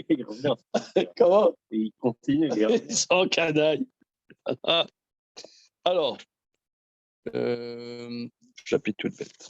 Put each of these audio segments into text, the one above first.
Il revient. Comment? Et il continue. Il revient. Ils sont canailles. Alors, chapitre toute bête.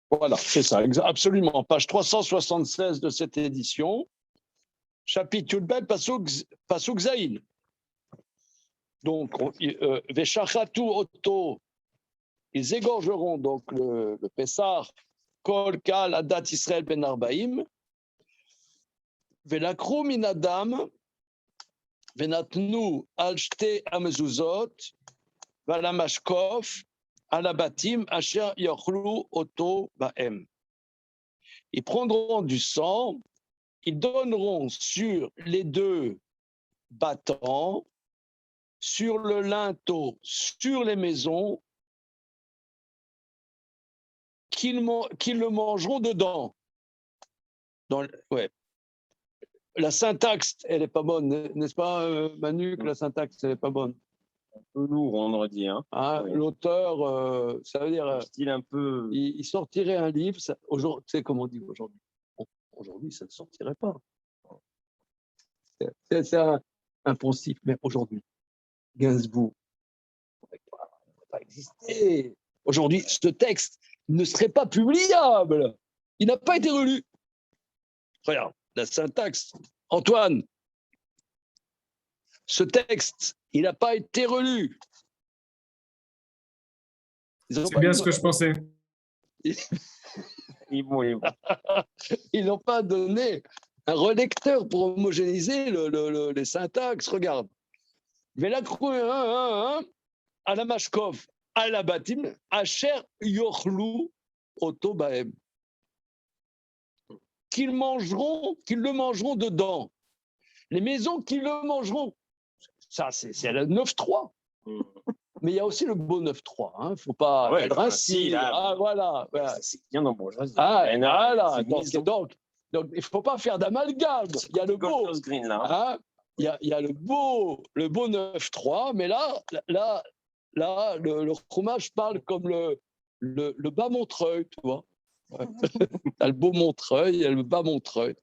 Voilà, c'est ça, absolument. Page 376 de cette édition. Chapitre Yudbet, Pasuk Zayin. Donc, Veshachatu Oto, ils égorgeront donc le Pessar, Kol Kal Adat Israël Ben Arbaïm, Velakru Min Adam, Venatnu Al Shte Amezuzot, Valamashkov, Alabatim, Asher Yochlu Oto Baem. Ils prendront du sang, ils donneront sur les deux battants, sur le linteau, sur les maisons, qu'ils le mangeront dedans. Ouais. La syntaxe, elle n'est pas bonne, n'est-ce pas, Manu, que la syntaxe, elle n'est pas bonne? Un peu lourd, on aurait dit. Hein. Oui. L'auteur, ça veut dire... style un peu... Il sortirait un livre, tu sais comment on dit aujourd'hui? Aujourd'hui, ça ne sortirait pas. C'est un poncif, mais aujourd'hui, Gainsbourg ne pourrait pas exister. Aujourd'hui, ce texte ne serait pas publiable. Il n'a pas été relu. Regarde, la syntaxe. Antoine, ce texte, il n'a pas été relu. C'est bien ce que je pensais. Ils n'ont pas donné un relecteur pour homogénéiser les syntaxes. Regarde. Velakru Alamashkov, Alabatim, Asher Yochlu Oto Baem. Qu'ils le mangeront dedans. Les maisons qu'ils le mangeront. Ça, c'est le 9-3. Mais il y a aussi le beau 9-3. Il ne faut pas être ainsi. Voilà. C'est bien dans bourgeoisie. Voilà. Donc, il ne faut pas faire d'amalgame. Il y a le beau. Il y a le beau 9-3, mais là le fromage parle comme le bas Montreuil, tu vois. Ouais. Il y a le beau Montreuil, il y a le bas Montreuil.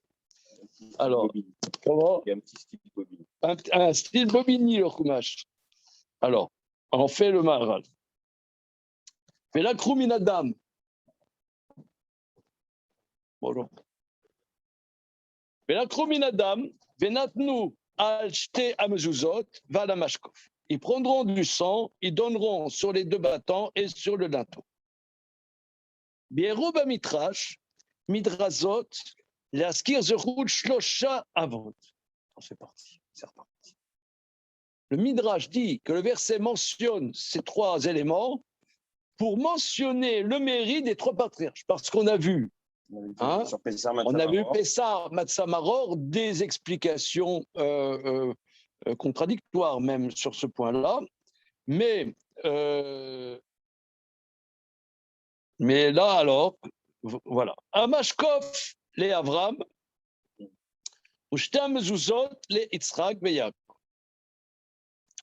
Alors, comment? Il y a un petit style Bobigny. Un style Bobigny, le fromage. Alors, on fait le Maharal. Velakru Min Adam. Bonjour. Velakru Min Adam, Venatnu Al Shte Amezuzot, Valamashkov. Ils prendront du sang, ils donneront sur les deux battants et sur le linteau. Bieroba Mitrash, Midrazot, Laskir Zerut Shlosha Avot. C'est parti, c'est reparti. Le Midrash dit que le verset mentionne ces trois éléments pour mentionner le mérite des trois patriarches. Parce qu'on a vu, on a vu Pessar, Matzamaror, des explications contradictoires même sur ce point-là. Mais là, alors, voilà. Amashkov, les Avram, Ushtam Zuzot, les Yitzhak, Beyak.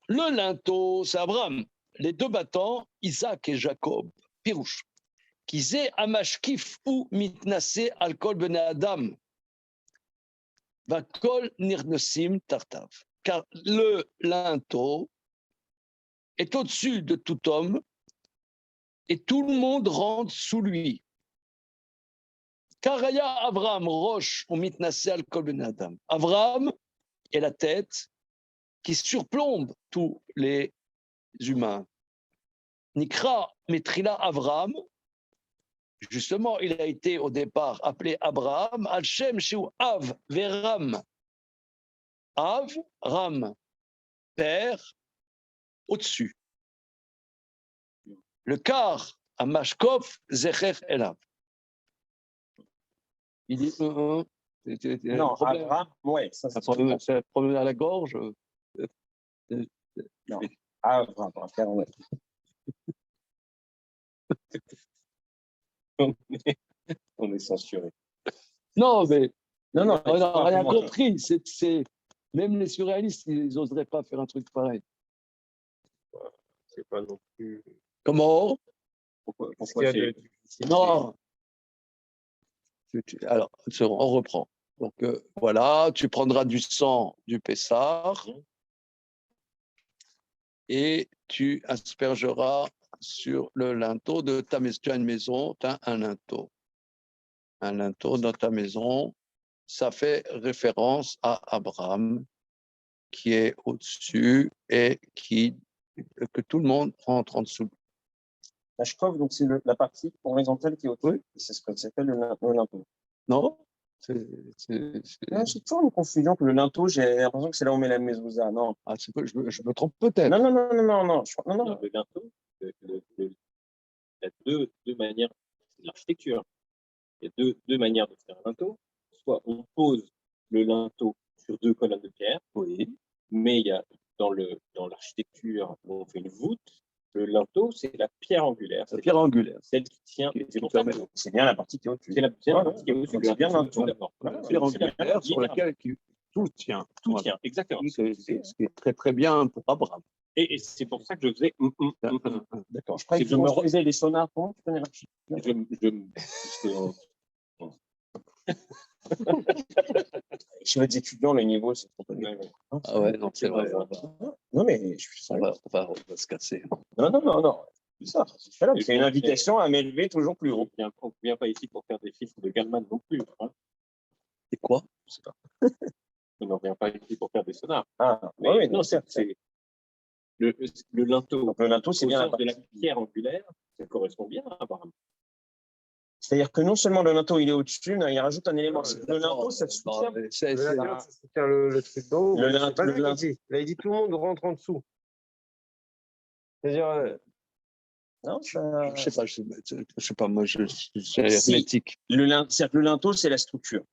Le linteau, c'est Avram. Les deux battants, Isaac et Jacob, Pirouche. Kizé Amashkif ou Mitnase Alkol Bene Adam. Vakol Nirnosim Tartav. Car le linteau est au-dessus de tout homme et tout le monde rentre sous lui. Karaya Avram Roche ou Mitnase Alkol Bene Adam. Avram est la tête qui surplombe tous les humains. Nikra Metrila Avram, justement, il a été au départ appelé Abraham, Al-Shem Shiu Av Veram. Av, Ram, père, au-dessus. Le car Amashkov Zecher Elav. Il dit Non, Abraham, ouais, ça c'est c'est un problème à la gorge. non. Abraham, ouais. On est censuré. Non, mais Non, on n'a rien compris. Même les surréalistes, ils n'oseraient pas faire un truc pareil. C'est pas non plus. Comment? Pourquoi c'est. Non. Alors, on reprend. Donc, voilà, tu prendras du sang du Pessah et tu aspergeras sur le linteau de ta maison. Tu as une maison, tu as un linteau. Un linteau dans ta maison, ça fait référence à Abraham qui est au-dessus et que tout le monde rentre en dessous. La shkov, donc c'est la partie horizontale qui est au-dessus. Oui. C'est ce qu'on appelle le linteau. Non, c'est toujours une confusion que le linteau, j'ai l'impression que c'est là où on met la mezouza. Non. Ah, je me trompe peut-être. Non. Non, le linteau, il y a deux manières, c'est de l'architecture. Il y a deux manières de faire un linteau. Soit on pose le linteau sur deux colonnes de pierre, oui. Mais il y a dans l'architecture où on fait une voûte, le linteau, c'est la pierre angulaire. La pierre angulaire. Celle qui tient. C'est bien la partie qui est au-dessus. C'est la partie qui est au-dessus. C'est bien le linteau. La pierre angulaire sur laquelle tout tient. Tout tient, exactement. C'est ce qui est très très bien pour Abraham. Et c'est pour ça que je faisais. D'accord. Je croyais que je me refaisais les sonars. Comment tu connais l'architecture? Chez les étudiants, le niveau, c'est trop élevé. Ah ouais, non, c'est vrai. Non, mais je suis sérieux. On va se casser. Non. C'est une invitation à m'élever toujours plus haut. On ne vient pas ici pour faire des chiffres de Gallman non plus. Hein. Et quoi? Je sais pas. On ne vient pas ici pour faire des sonars. Ah, mais oui, non, c'est le linteau. Donc, le linteau, c'est bien de la pierre angulaire. Ça correspond bien à Abraham. C'est-à-dire que non seulement le linteau il est au-dessus, il rajoute un élément. Le linteau, ça soutient. Ça soutient le truc d'en haut. Là, il dit tout le monde rentre en dessous. C'est-à-dire. Non, je sais pas, moi, je suis hermétique. Le linteau, c'est la structure.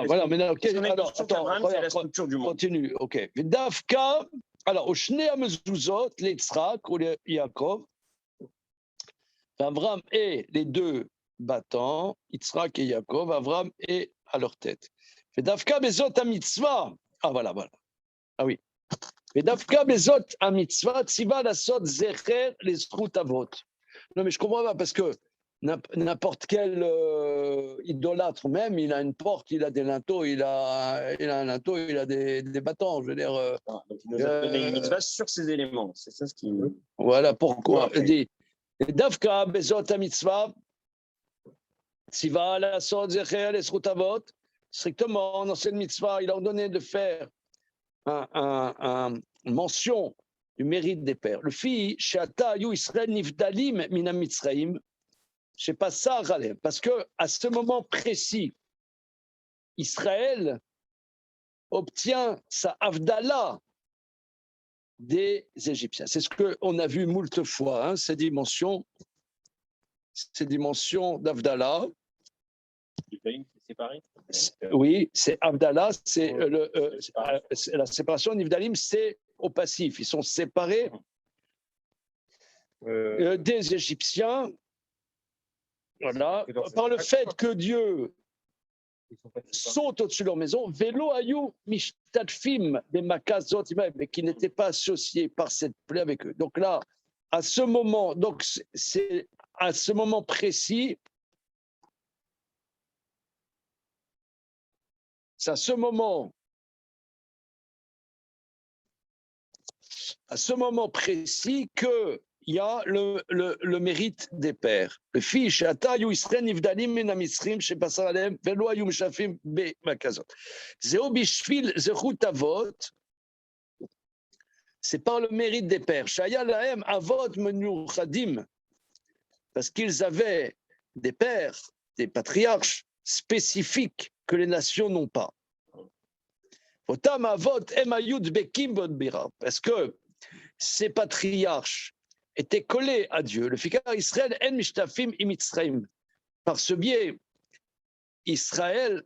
Voilà, mais non, alors, attends, c'est la structure du monde. Continue, ok. Davka, alors, au Shnei Amezuzot, l'Yitzhak ou le Yaakov, Avram et les deux battants, Yitzhak et Yaakov, Avram est à leur tête. Vedavka bezot ha-mitzvah. Ah, voilà. Ah oui. Vedavka bezot ha-mitzvah, tziva lasot zecher les zchut avot. Non, mais je comprends pas, parce que n'importe quel idolâtre même, il a une porte, il a des linteaux, il a un linteau, il a des battants. Je veux dire. Donc il nous a donné une mitzvah sur ces éléments. C'est ça ce qui. Voilà pourquoi. Davka bezot ha-mitzvah, tziva lasot zecher les zchut avot. Strictement, dans cette mitzvah, il a ordonné de faire une mention du mérite des pères. Le fils, Sheata yu Israël nifdalim minam Mitzraim, je sais pas ça, parce que à ce moment précis, Israël obtient sa avdala des Égyptiens. C'est ce qu'on a vu moult fois, hein, ces dimensions d'avdala. Oui, c'est Avdallah, c'est la séparation. Nivdalim, c'est au passif. Ils sont séparés des Égyptiens. Voilà, par le fait que Dieu saute au-dessus de leur maison, Velo Ayou Mishtadfim des Makazot, mais qui n'étaient pas associés par cette plaie avec eux. Donc là, à ce moment, c'est à ce moment précis. C'est à ce moment précis qu'il y a le mérite des pères. Le fils, Atayu Israël Nivdalim Menamisrim, chez Pasaralem, Velo Ayum Shafim Be Makazot. Zeo Bishvil Zechut Avot, c'est par le mérite des pères. Shaya Lahem Avot Menuchadim, parce qu'ils avaient des pères, des patriarches spécifiques que les nations n'ont pas. Parce que ces patriarches étaient collés à Dieu. Le Fikar Israël en mishtafim imitzraim. Par ce biais, Israël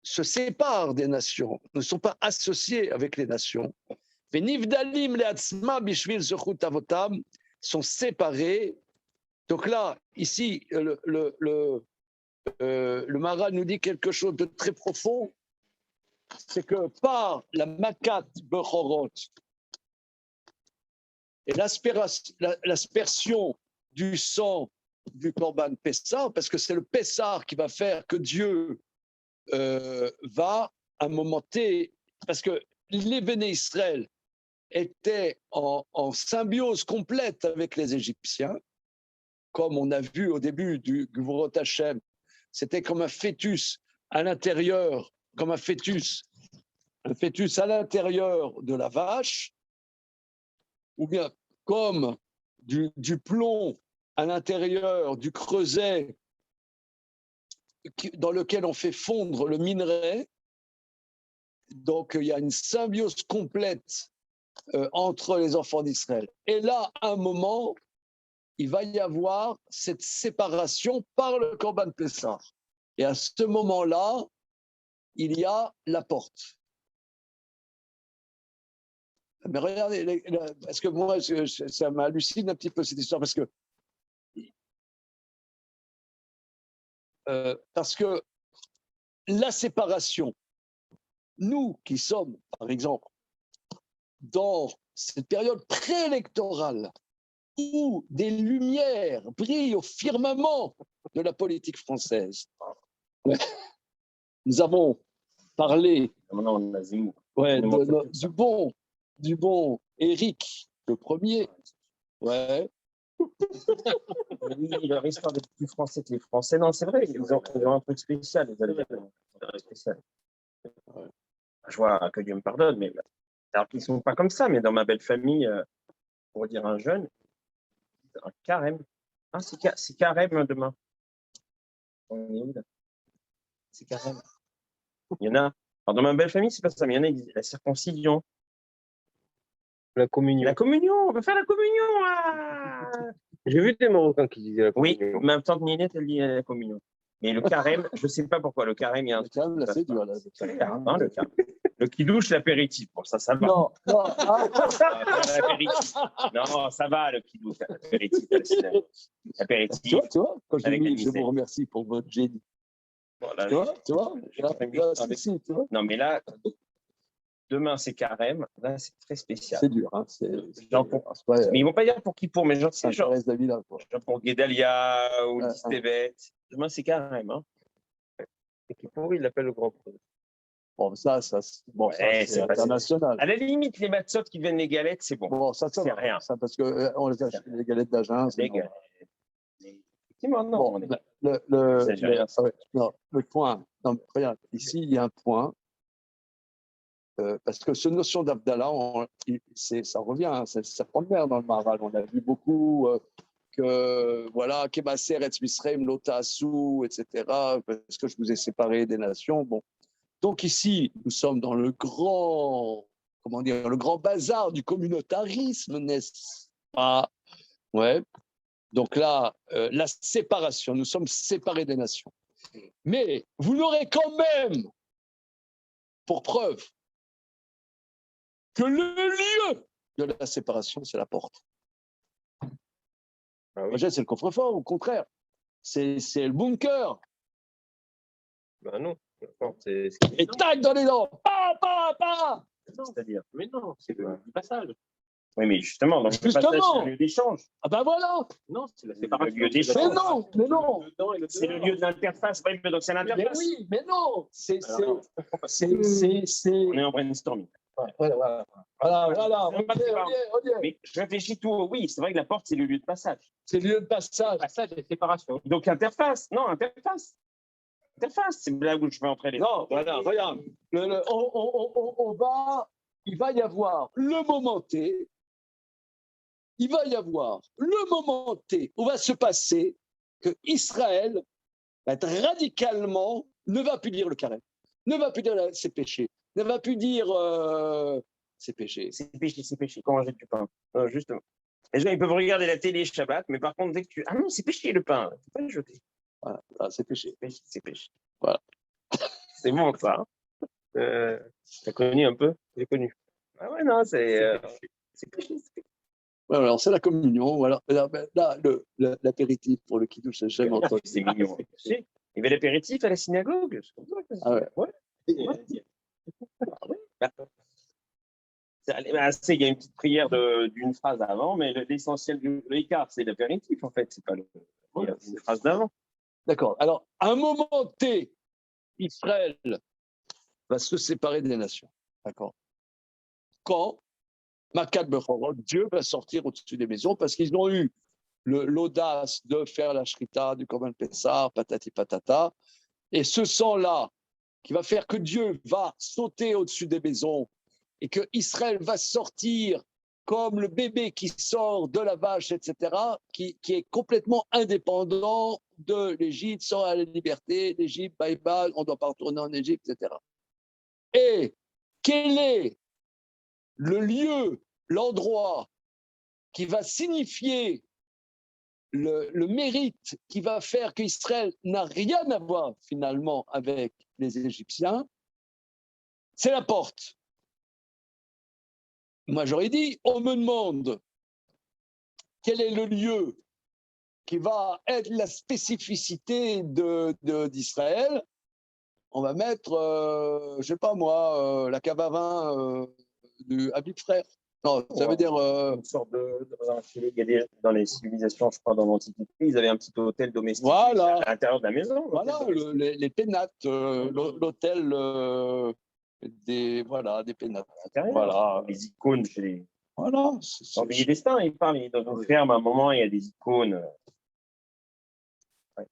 se sépare des nations, ne sont pas associés avec les nations. Venivdalim leatzma bishvil zechut avotam, sont séparés. Donc là, ici, le Maharal nous dit quelque chose de très profond, c'est que par la makat bechorot et l'aspersion du sang du Korban Pessah, parce que c'est le Pessah qui va faire que Dieu va à un moment T, parce que les Béné Israël étaient en symbiose complète avec les Égyptiens, comme on a vu au début du Gvurot Hashem, c'était comme un fœtus à l'intérieur, comme un fœtus à l'intérieur de la vache, ou bien comme du plomb à l'intérieur du creuset dans lequel on fait fondre le minerai. Donc, il y a une symbiose complète entre les enfants d'Israël. Et là, à un moment, il va y avoir cette séparation par le Korban Pessah. Et à ce moment-là, il y a la porte. Mais regardez, parce que moi, ça m'hallucine un petit peu cette histoire, parce que la séparation, nous qui sommes, par exemple, dans cette période préélectorale où des lumières brillent au firmament de la politique française, nous avons parlé du bon Éric le premier. Ouais. Il a l'histoire d'être plus français que les Français. Non, c'est vrai, ils ont un truc spécial, les Algériens. Spécial. Je vois que Dieu me pardonne, mais alors qu'ils ne sont pas comme ça, mais dans ma belle famille, pour dire un jeune, un carême. Ah, c'est carême demain. On est où là? C'est carême. Il y en a. Alors, dans ma belle famille, c'est pas ça, mais il y en a qui disent la circoncision. La communion. La communion, on va faire la communion. Ah J'ai vu des Marocains qui disaient la communion. Oui, même tante Ninette, elle dit la communion. Mais le carême, je ne sais pas pourquoi. Le carême, il y a un truc. Le carême, là, c'est dur. Là. Le carême. Le kidouche, l'apéritif. Bon, ça va. Non. L'apéritif. Non, ça va, le kidouche, l'apéritif. L'apéritif. Tu vois, quand je dis, je vous remercie pour votre génie. Voilà, tu vois Non, mais là, demain, c'est carême. Là, c'est très spécial. C'est dur. Hein, mais ils ne vont pas dire pour qui pour, mais genre, c'est genre pour Guédalia ou Listévet. Demain, c'est carême. Hein. Et qui pour, il l'appelle le grand prêtre. Bon, ça c'est international. À la limite, les matzot qui viennent les galettes, c'est bon. Bon, ça c'est rien. Ça, parce qu'on les achète les galettes d'Agen. Les galettes. Effectivement, non. Bon, le point. Non, regarde, ici, il y a un point. Parce que cette notion d'Abdallah, ça revient, hein, ça prend de mer dans le Maharal. On a vu beaucoup que, voilà, Kebaser et Misraim, Lotasu, etc., parce que je vous ai séparé des nations. Bon. Donc ici, nous sommes dans le grand bazar du communautarisme, n'est-ce pas? Ouais. Donc là, la séparation, nous sommes séparés des nations. Mais vous n'aurez quand même, pour preuve, que le lieu de la séparation, c'est la porte. Ah oui. C'est le coffre-fort, au contraire. C'est le bunker. Ben non. Et tac dans les dents. Pa. C'est-à-dire. Mais non, c'est le passage. Oui, mais justement, donc le passage, c'est le lieu d'échange. Ah ben voilà. Non, c'est la séparation. Le lieu d'échange. Mais non. C'est le lieu de l'interface. Oui, donc c'est l'interface. Mais oui, mais non. On est en brainstorming. Voilà. Mais je réfléchis tout. Oui, c'est vrai que la porte, c'est le lieu de passage. C'est le lieu de passage. Passage et séparation. Donc interface. Non, interface. Interface, c'est là où je vais entrer les. Non, voilà, regarde. Il va y avoir le moment T. Il va y avoir le moment T où va se passer que Israël va être radicalement, ne va plus dire le carême, ne va plus dire ses péchés, ne va plus dire c'est péché. C'est péché. Quand on jette du pain. Justement. Les gens, ils peuvent regarder la télé Shabbat, mais par contre, dès que tu. Ah non, c'est péché le pain. Il ne faut pas le jeter. Voilà, c'est péché. C'est péché. Voilà. C'est bon, ça. T'as connu un peu? J'ai connu. Ah ouais, non, c'est péché. Ouais, alors, c'est la communion. Voilà. Là, l'apéritif pour le kidouche, j'ai jamais entendu. C'est mignon. Il y avait l'apéritif à la synagogue. Ah ouais. Ouais. Il y a une petite prière d'une phrase avant, mais l'essentiel de l'écart, c'est l'apéritif, en fait. C'est pas une phrase d'avant. D'accord. Alors, à un moment T, Israël va se séparer des nations. D'accord. Quand Makat Bechorot, Dieu va sortir au-dessus des maisons parce qu'ils ont eu l'audace de faire la shrita du Korban Pessah, patati patata. Et ce sang-là, qui va faire que Dieu va sauter au-dessus des maisons et que Israël va sortir comme le bébé qui sort de la vache, etc., qui est complètement indépendant de l'Égypte, sans la liberté, l'Égypte, bye bye, on ne doit pas retourner en Égypte, etc. Et quel est le lieu, l'endroit qui va signifier le mérite qui va faire qu'Israël n'a rien à voir finalement avec les Égyptiens, c'est la porte. Moi, j'aurais dit, on me demande quel est le lieu qui va être la spécificité d'Israël. On va mettre, je ne sais pas moi, la cave à vin du Habib Frère. Non, ça veut dire. Une sorte dans les civilisations, je crois, dans l'Antiquité, ils avaient un petit hôtel domestique voilà. à l'intérieur de la maison. Voilà, les pénates, l'hôtel des pénates. Voilà. Les icônes chez les. Voilà. Dans les destins, ils parlent. Dans nos fermes, à un moment, il y a des icônes. Ouais.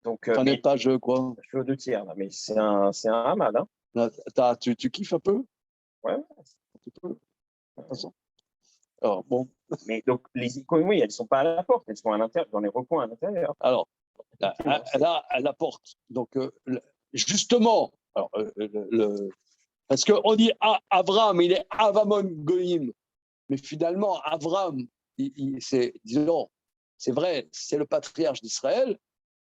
Donc, t'en es pas jeu, quoi. Je suis aux 2/3, là, mais c'est un hamad. Hein. Là, tu kiffes un peu? Ouais. Un petit peu. De toute façon. Alors, bon. Mais donc, les icônes, oui, elles ne sont pas à la porte, elles sont à l'intérieur, dans les recoins à l'intérieur. Alors, là, à la porte. Donc, justement, alors, parce qu'on dit Avram, il est Avamon Goïm. Mais finalement, Avram, disons, c'est vrai, c'est le patriarche d'Israël,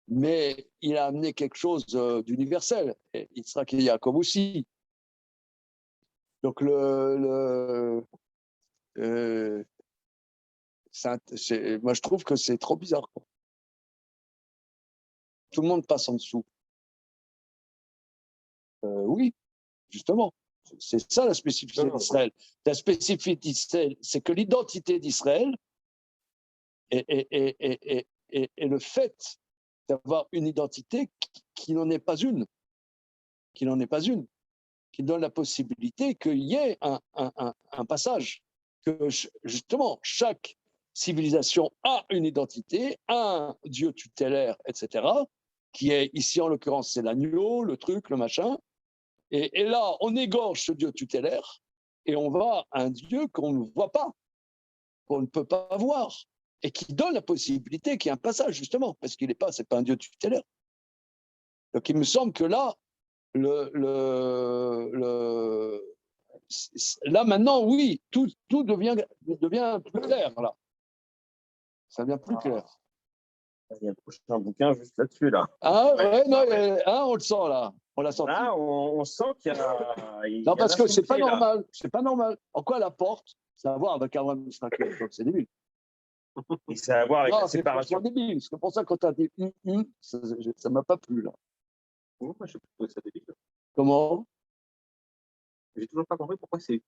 mais il a amené quelque chose d'universel. Et Yitzhak et Yaakov aussi. Donc, moi, je trouve que c'est trop bizarre, quoi. Tout le monde passe en dessous. Oui, justement. C'est ça la spécificité d'Israël. La spécificité d'Israël, c'est que l'identité d'Israël et le fait d'avoir une identité qui n'en est pas une, qui donne la possibilité qu'il y ait un passage, que justement chaque civilisation a une identité, un Dieu tutélaire, etc., qui est ici en l'occurrence c'est l'agneau, le truc, le machin, et là on égorge ce Dieu tutélaire et on va à un Dieu qu'on ne voit pas, qu'on ne peut pas voir, et qui donne la possibilité qu'il y ait un passage justement, parce qu'il n'est pas, c'est pas un Dieu tutélaire. Donc il me semble que là, là maintenant, oui, tout devient plus clair là. Ça devient plus clair. Il y a un prochain bouquin juste là-dessus là. Ah ouais, non, on le sent là. On l'a senti. Là, on sent qu'il y a. Non, parce que c'est pas normal. C'est pas normal. En quoi la porte, ça a à voir avec Abraham Israël. C'est débile. Et ça a à voir avec la séparation. C'est débile. C'est pour ça que quand tu as dit ça m'a pas plu là. Moi, je trouve ça débile. Comment? J'ai toujours pas compris pourquoi c'est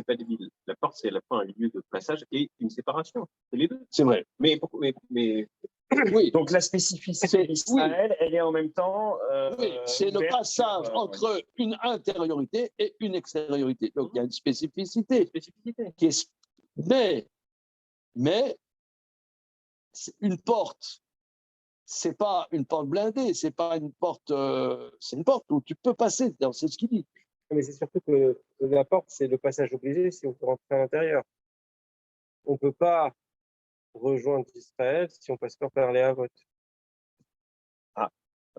pas débile. La porte, c'est à la fois un lieu de passage et une séparation. C'est les deux. C'est vrai. Mais oui. Donc la spécificité d'Israël, elle est en même temps. Oui, c'est le passage entre une intériorité et une extériorité. Donc il y a une spécificité. Qui est, mais une porte, c'est pas une porte blindée, c'est pas une porte, c'est une porte où tu peux passer. C'est ce qu'il dit. Mais c'est surtout que la porte, c'est le passage obligé si on peut rentrer à l'intérieur. On ne peut pas rejoindre Israël si on passe pas par les Havot. Ah,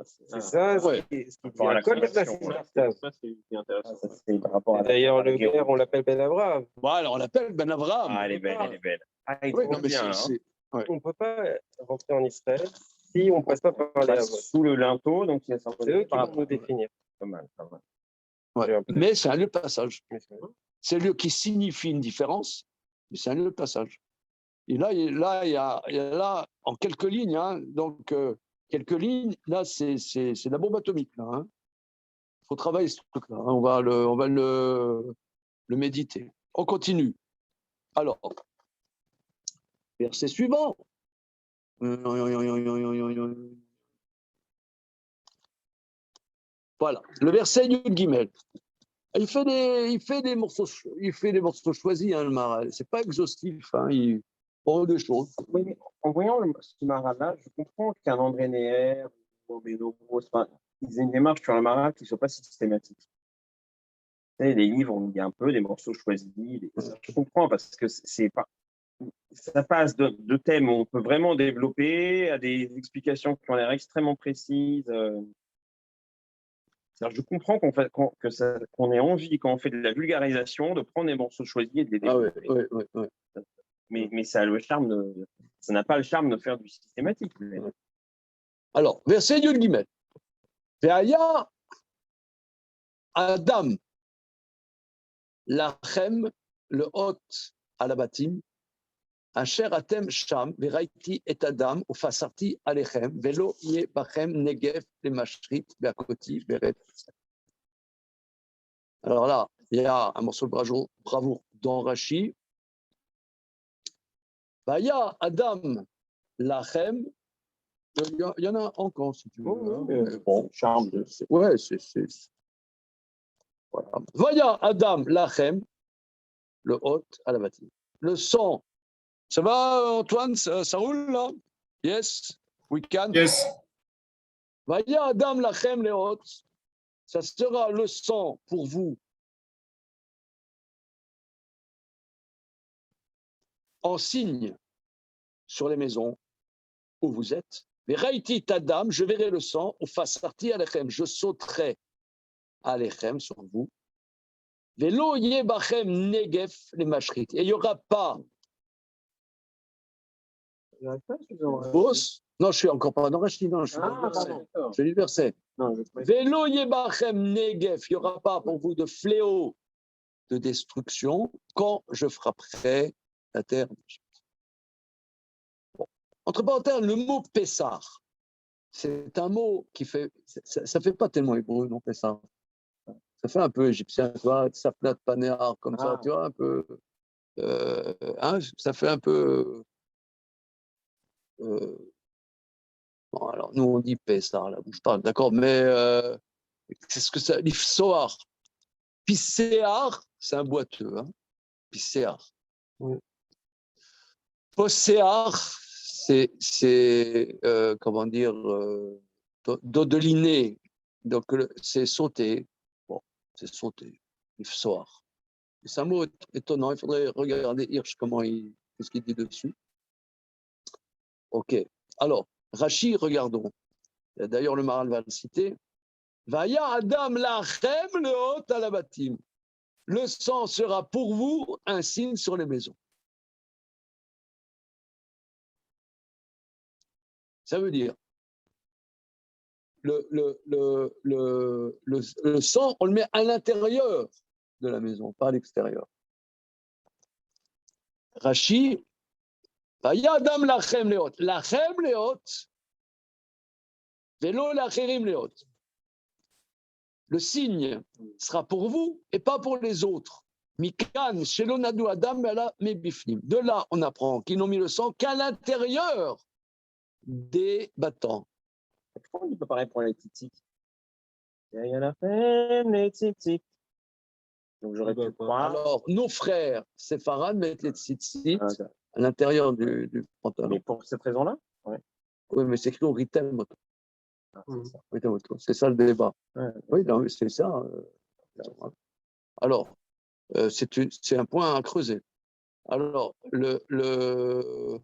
C'est ça, Ouais. ce qui Par la dit la conversion, place. Ça, c'est intéressant. Ça, c'est par rapport à D'ailleurs, le guerre. père, on l'appelle Ben Abraham. Voilà, on l'appelle Ben Avraham. Ah, elle est belle, elle est belle. Ah, il Oui, trouve non, mais bien, hein. On ne peut pas rentrer en Israël si on ne passe pas par les Havot. Sous le linteau, donc il y a ça. C'est eux qui vont nous définir. Pas mal, pas mal. Ouais. Mais c'est un lieu de passage. C'est un lieu qui signifie une différence, mais c'est un lieu de passage. Et là, il y a là, en quelques lignes, hein, donc quelques lignes, là, c'est la bombe atomique. Il faut travailler ce truc-là. Hein, on va le méditer. On continue. Alors, verset suivant. Voilà, le verset Yud Gimel. Il fait des morceaux choisis, hein, le Maharal. C'est pas exhaustif, hein, il prend des choses. Oui, mais en voyant ce Marat-là, je comprends qu'un André Neher ou un Beno Gross, ils aient une démarche sur le Marat qui ne soit pas systématique. Vous savez, les livres, on dit un peu des morceaux choisis. Je comprends parce que c'est pas. Ça passe de thèmes où on peut vraiment développer à des explications qui ont l'air extrêmement précises. Je comprends qu'on ait envie, quand on fait de la vulgarisation, de prendre des morceaux choisis et de les développer. Ouais. Mais ça a le charme ça n'a pas le charme de faire du systématique. Alors, verset Yud Gimel. Ve'aya Adam lachem le hot à la batim, asher atem sham veraiti et Adam ufasarti alechem velo ye bachem negev le mashrit beakoti beret. Alors là, il y a un morceau de bravoure dans Rashi. Vaya Adam lachem. Il y en a encore, si tu veux. Bon, charme. Ouais, c'est. Voilà. Vaya Adam lachem, le hôte à la bâtisse. Le sang. Ça va, Antoine? Ça roule, là? Yes? We can? Yes. Vaya Adam lachem, le hôtes. Ça sera le sang pour vous. En signe sur les maisons où vous êtes. Mais Raïti Tadam, je verrai le sang, ou Fasarti Alechem, je sauterai Alechem sur vous. Velo Yebachem Negef les Mashrit. Et il n'y aura pas. Non, je suis encore pas dans Rashi, non, je suis dans le verset. Je lis le verset. Velo Yebachem Negef, il n'y aura pas pour vous de fléau de destruction quand je frapperai la terre d'Égypte. Entre parenthèses, le mot Pessar, c'est un mot qui fait. Ça ne fait pas tellement hébreu, non, Pessar. Ça fait un peu égyptien, tu vois, Safnat Panéar, comme ça, tu vois, un peu. Ça fait un peu. Bon, alors, nous, on dit Pessar, là, bouge pas, d'accord, mais c'est ce que ça. L'Ifsoar. Pisséar, c'est un boiteux, hein. Pisséar. Posséar, c'est comment dire, dodeliner. Donc, c'est sauter. Bon, c'est sauter. Ifsoar. C'est un mot étonnant. Il faudrait regarder Hirsch, qu'est-ce qu'il dit dessus. OK. Alors, Rashi, regardons. D'ailleurs, le Maharal va le citer. Vaya Adam lachem le hot à la batim. Le sang sera pour vous un signe sur les maisons. Ça veut dire, le sang, on le met à l'intérieur de la maison, pas à l'extérieur. Rashi, Vaya Adam lachem leot. Lachem leot, velo lacherim leot. Le signe sera pour vous et pas pour les autres. Mikan, shelonadu Adam, mebifnim. De là, on apprend qu'ils n'ont mis le sang qu'à l'intérieur des battants. Pourquoi on dit pas pareil pour les titiques? Il y en a peine, les titiques. Donc j'aurais pu croire. Alors, nos frères séfarades mettent les tzitzit à l'intérieur du pantalon. Mais pour cette raison-là? Oui, mais c'est écrit au ritem. C'est ça le débat. Oui, non, c'est ça. Alors, c'est un point à creuser. Alors, on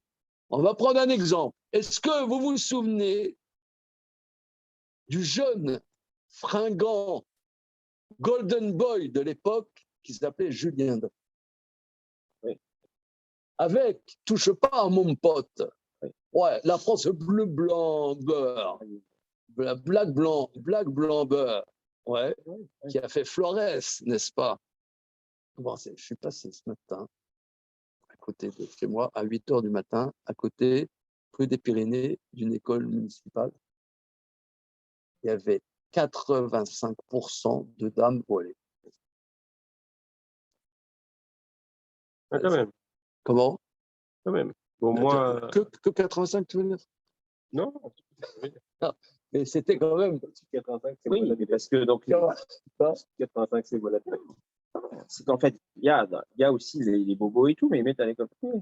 va prendre un exemple. Est-ce que vous vous souvenez du jeune fringant Golden Boy de l'époque qui s'appelait Julien Doré. Oui. Avec Touche pas à mon pote. Oui. Ouais, la France bleu, blanc, beurre. Black, blanc, beurre. Ouais. Oui. Qui a fait Flores, n'est-ce pas? Bon, je suis passé ce matin à côté de chez moi, à 8h du matin, à côté, rue des Pyrénées, d'une école municipale. Il y avait 85% de dames voilées. Ah, quand même. Comment? Quand même. Au moins. Que 85, tu veux dire? Non. Ah, mais c'était quand même. 85, c'est oui, parce que donc. 85, c'est volatile. C'est qu'en fait, il y a aussi les bobos et tout, mais ils mettent à l'école privée.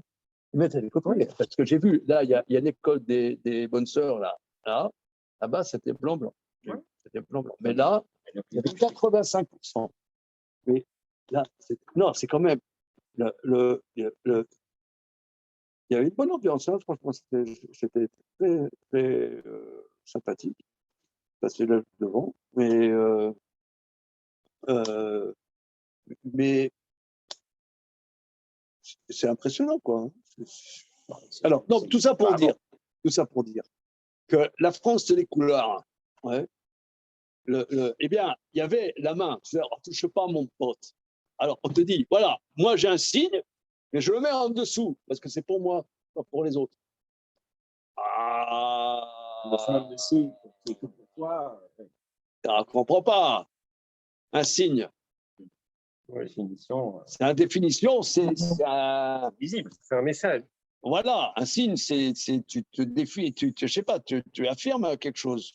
Ils mettent à l'école privée. Parce que j'ai vu, là, il y a l'école des bonnes sœurs, là-bas, c'était blanc. Ouais. C'était blanc. Mais là, il y avait 85%. Mais là, non, c'est quand même. Il y a une bonne ambiance, hein. Franchement, c'était très, très sympathique. Passer là devant. Mais c'est impressionnant, quoi. Alors, donc, tout ça pour dire que la France, c'est les couleurs. Ouais. Eh bien, il y avait la main, c'est-à-dire, on ne touche pas mon pote. Alors, on te dit, voilà, moi j'ai un signe, mais je le mets en dessous, parce que c'est pour moi, pas pour les autres. Ah, le signe, c'est que pour toi. Tu ne comprends pas. Un signe. Oui. C'est une définition, c'est un... visible, c'est un message. Voilà, un signe, c'est tu te défies, je sais pas, tu affirmes quelque chose.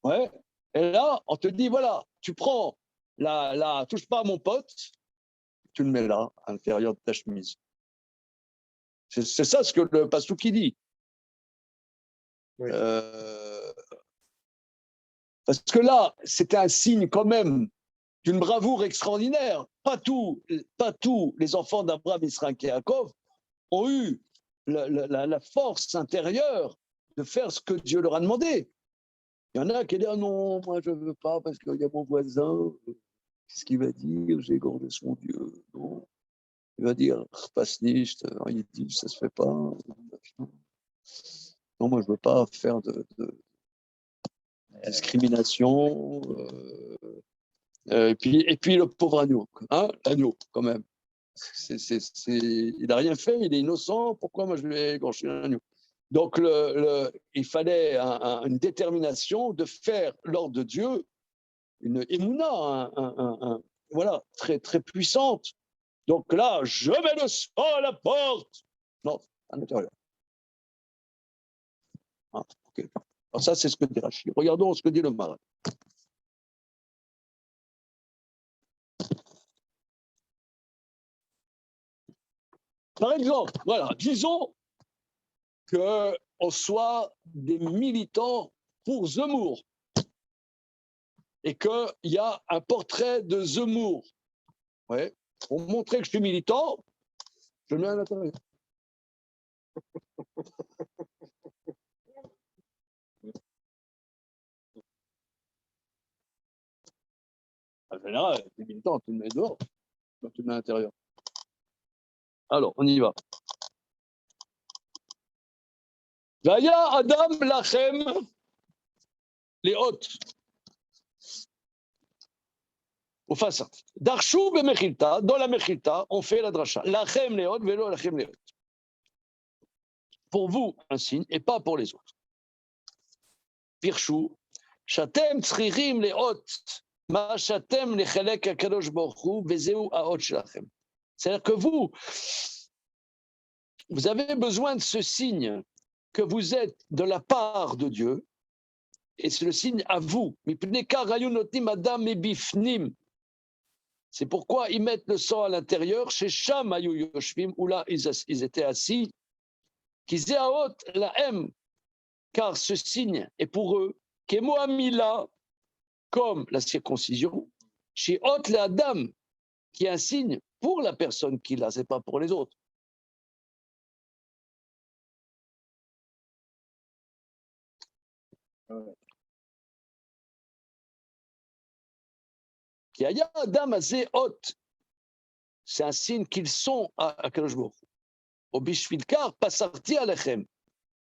Ouais. Et là, on te dit, voilà, tu prends touche pas à mon pote, tu le mets là, à l'intérieur de ta chemise. C'est ça ce que le Pastouki dit. Oui. Parce que là, c'était un signe quand même d'une bravoure extraordinaire. Pas tous les enfants d'Abraham, Israël et Yaakov ont eu la force intérieure de faire ce que Dieu leur a demandé. Il y en a qui disent ah non, moi je ne veux pas parce qu'il y a mon voisin. Qu'est-ce qu'il va dire? J'ai égorgé son Dieu. Non. Il va dire passe nicht, il dit ça se fait pas. Non, moi je ne veux pas faire de discrimination. Et puis le pauvre agneau, hein, l'agneau quand même. Il n'a rien fait, il est innocent. Pourquoi moi je vais égorger un agneau? Donc il fallait une détermination de faire l'ordre de Dieu, une émouna, voilà, très très puissante. Donc là, je mets le sang à la porte. Non, à l'intérieur. Ah, okay. Alors ça, c'est ce que dit Rachid. Regardons ce que dit le Maral. Par exemple, voilà, disons qu'on soit des militants pour Zemmour et qu'il y a un portrait de Zemmour. Ouais. Pour montrer que je suis militant, je le mets à l'intérieur. En général, les militants, tu le mets dehors, tu le mets à l'intérieur. Alors, on y va. Vaya Adam Lachem, les hôtes. Au face, Darchou Bemechilta, dans la Mechilta, on fait la dracha. Lachem les hôtes, vélo Lachem les hôtes. Pour vous, un signe, et pas pour les autres. Pirchou, Chatem Tzririm les hôtes, Ma Chatem les Chelek Akadosh Borchou, Vezeu Aot Shlachem. C'est-à-dire que vous avez besoin de ce signe que vous êtes de la part de Dieu, et c'est le signe à vous. C'est pourquoi ils mettent le sang à l'intérieur, chez Sham Ayu Yoshvim, où là ils étaient assis, qu'ils aient à haute la M, car ce signe est pour eux, Kemo Amila, comme la circoncision, chez Hot la Adam, qui est un signe pour la personne qui l'a, c'est pas pour les autres. Qui aya Adam azé hot. C'est un signe qu'ils sont à Kadosh Baruch Hu. Au bishvilkar pasarti alechem.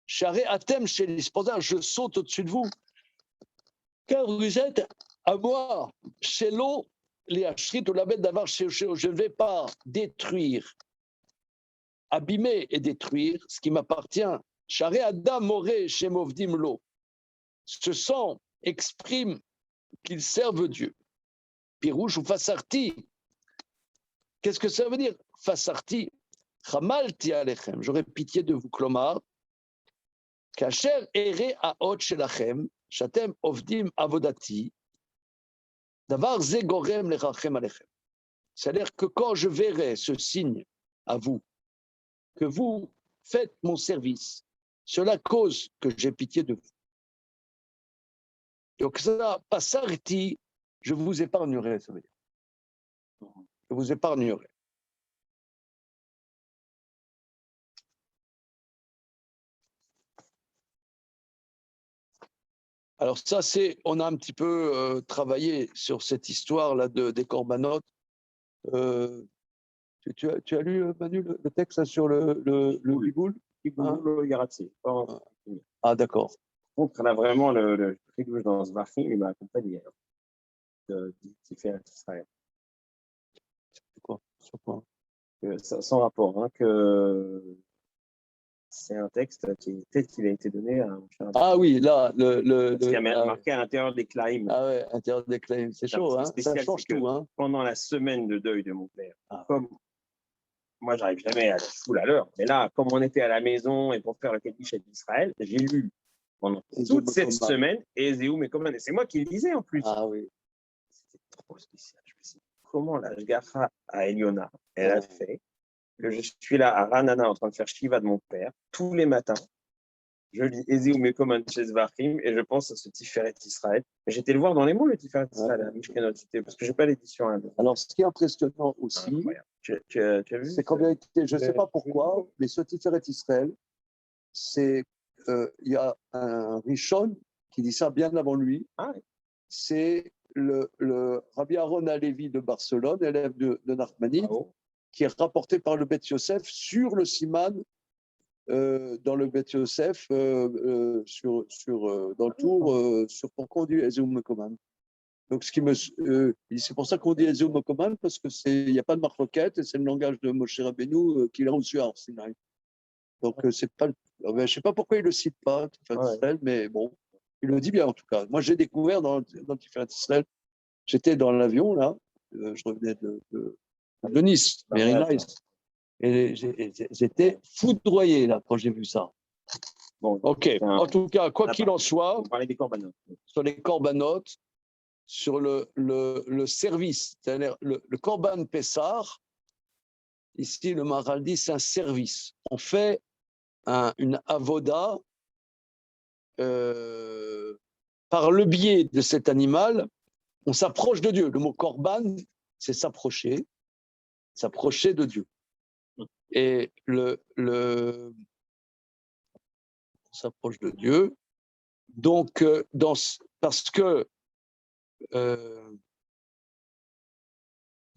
Share atem chez les je saute au-dessus de vous. Car vous êtes à moi, chez l'eau, les hachrit ou la bête d'avoir chez je ne vais pas détruire, abîmer et détruire ce qui m'appartient. Share Adam moré chez Movdim lo. Ce sang exprime qu'ils servent Dieu. Pirouche ou Fassarti. Qu'est-ce que ça veut dire? Fassarti. Chamalti alechem. J'aurais pitié de vous, Klomar. Kacher ere aot shelachem. Shatem ovdim avodati. Davar ze gorem lechem alechem. C'est-à-dire que quand je verrai ce signe à vous, que vous faites mon service, cela cause que j'ai pitié de vous. Donc ça, pasarti, je vous épargnerai, ça veut dire. Je vous épargnerai. Alors ça, on a un petit peu travaillé sur cette histoire-là des corbanotes. Tu as lu, Manu, le texte là, sur le Bigoul? Le Yaratsi. Ah, d'accord. Donc, on a vraiment le Bigoul dans ce Vachim, il m'a accompagné. Qui fait Israël. C'est quoi? Sur quoi? Sans rapport, hein, que c'est un texte qui peut-être qu'il a été donné à un cher. Ah oui, là, Parce qu'il y a marqué à l'intérieur des Klaïm. Ah ouais, à l'intérieur des Klaïm, c'est chaud, hein? Ça change tout, hein? Pendant la semaine de deuil de mon père, comme moi, j'arrive jamais à la foule à l'heure, mais là, comme on était à la maison et pour faire le Kaddish d'Israël, j'ai lu pendant toute cette semaine Ezéou Mekoman. Et c'est moi qui le disais en plus. Ah oui. C'était trop spécial. Je me suis dit, comment la Shgacha à Eliona, elle a fait que je suis là à Ranana en train de faire Shiva de mon père tous les matins. Je lis Ezéou Mekoman chez Zvachim et je pense à ce Tiferet Israël. J'étais le voir dans les mots, le Tiferet Israël, à Mishkenot, parce que je n'ai pas l'édition. Alors, ce qui est impressionnant aussi, tu as vu, c'est qu'en vérité, je ne sais pas pourquoi, mais ce Tiferet Israël, c'est il y a un Rishon qui dit ça bien avant lui. C'est le Rabbi Aaron Halevi de Barcelone, élève de Nachmani, qui est rapporté par le Beth Yosef sur le Siman, dans le Beth Yosef, dans le tour, sur pourquoi on dit Ezéou Mekoman. Donc, c'est pour ça qu'on dit Ezéou Mekoman, parce qu'il n'y a pas de marloquette, et c'est le langage de Moshe Rabbeinu qu'il a reçu à Arsinaï. Donc, c'est pas, je ne sais pas pourquoi il ne le cite pas, Israël, mais bon, il le dit bien en tout cas. Moi, j'ai découvert dans Tiferet Israël, j'étais dans l'avion, là, je revenais de Nice, very nice. Et j'étais foudroyé, là, quand j'ai vu ça. Bon, ok, en tout cas, quoi qu'il en soit, on parlait des corbanotes. Sur les corbanotes, sur le service, c'est-à-dire le korban Pessar, ici, le Maharal dit, c'est un service. On fait une avoda par le biais de cet animal, on s'approche de Dieu. Le mot korban, c'est s'approcher de Dieu. Et on s'approche de Dieu. Donc, parce que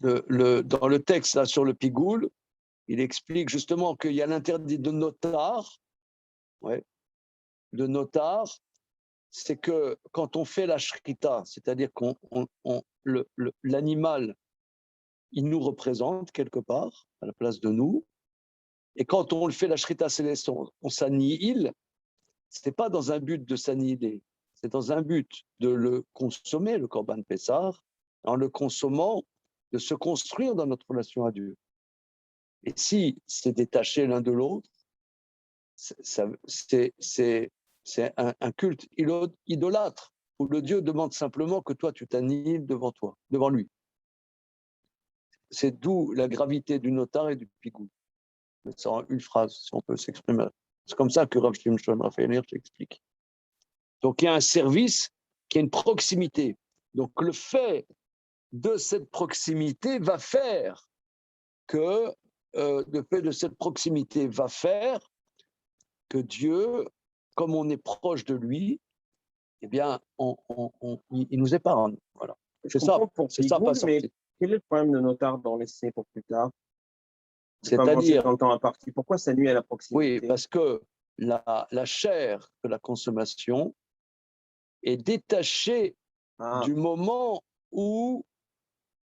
dans le texte là, sur le Pigoul, il explique justement qu'il y a l'interdit de notar. De notar, c'est que quand on fait la shrita, c'est-à-dire qu'on l'animal, il nous représente quelque part à la place de nous, et quand on le fait la shrita céleste, on s'annihile. C'est pas dans un but de s'annihiler, c'est dans un but de le consommer, le korban Pessar, en le consommant, de se construire dans notre relation à Dieu. Et si c'est détaché l'un de l'autre, c'est un culte idolâtre, où le Dieu demande simplement que toi, tu t'annihiles devant lui. C'est d'où la gravité du notar et du pigoul. C'est en une phrase, si on peut s'exprimer. C'est comme ça que Rav Shimshon Raphaël Hirsch explique. Donc, il y a un service qui a une proximité. Donc, le fait de cette proximité va faire que, que Dieu, comme on est proche de lui, eh bien, il nous épargne. Voilà. C'est ça, c'est ça, pas sorti. Quel est le problème de Notard d'en laisser pour plus tard? C'est-à-dire, dans le temps imparti. Pourquoi ça nuit à la proximité? Oui, parce que la chair de la consommation est détachée du moment où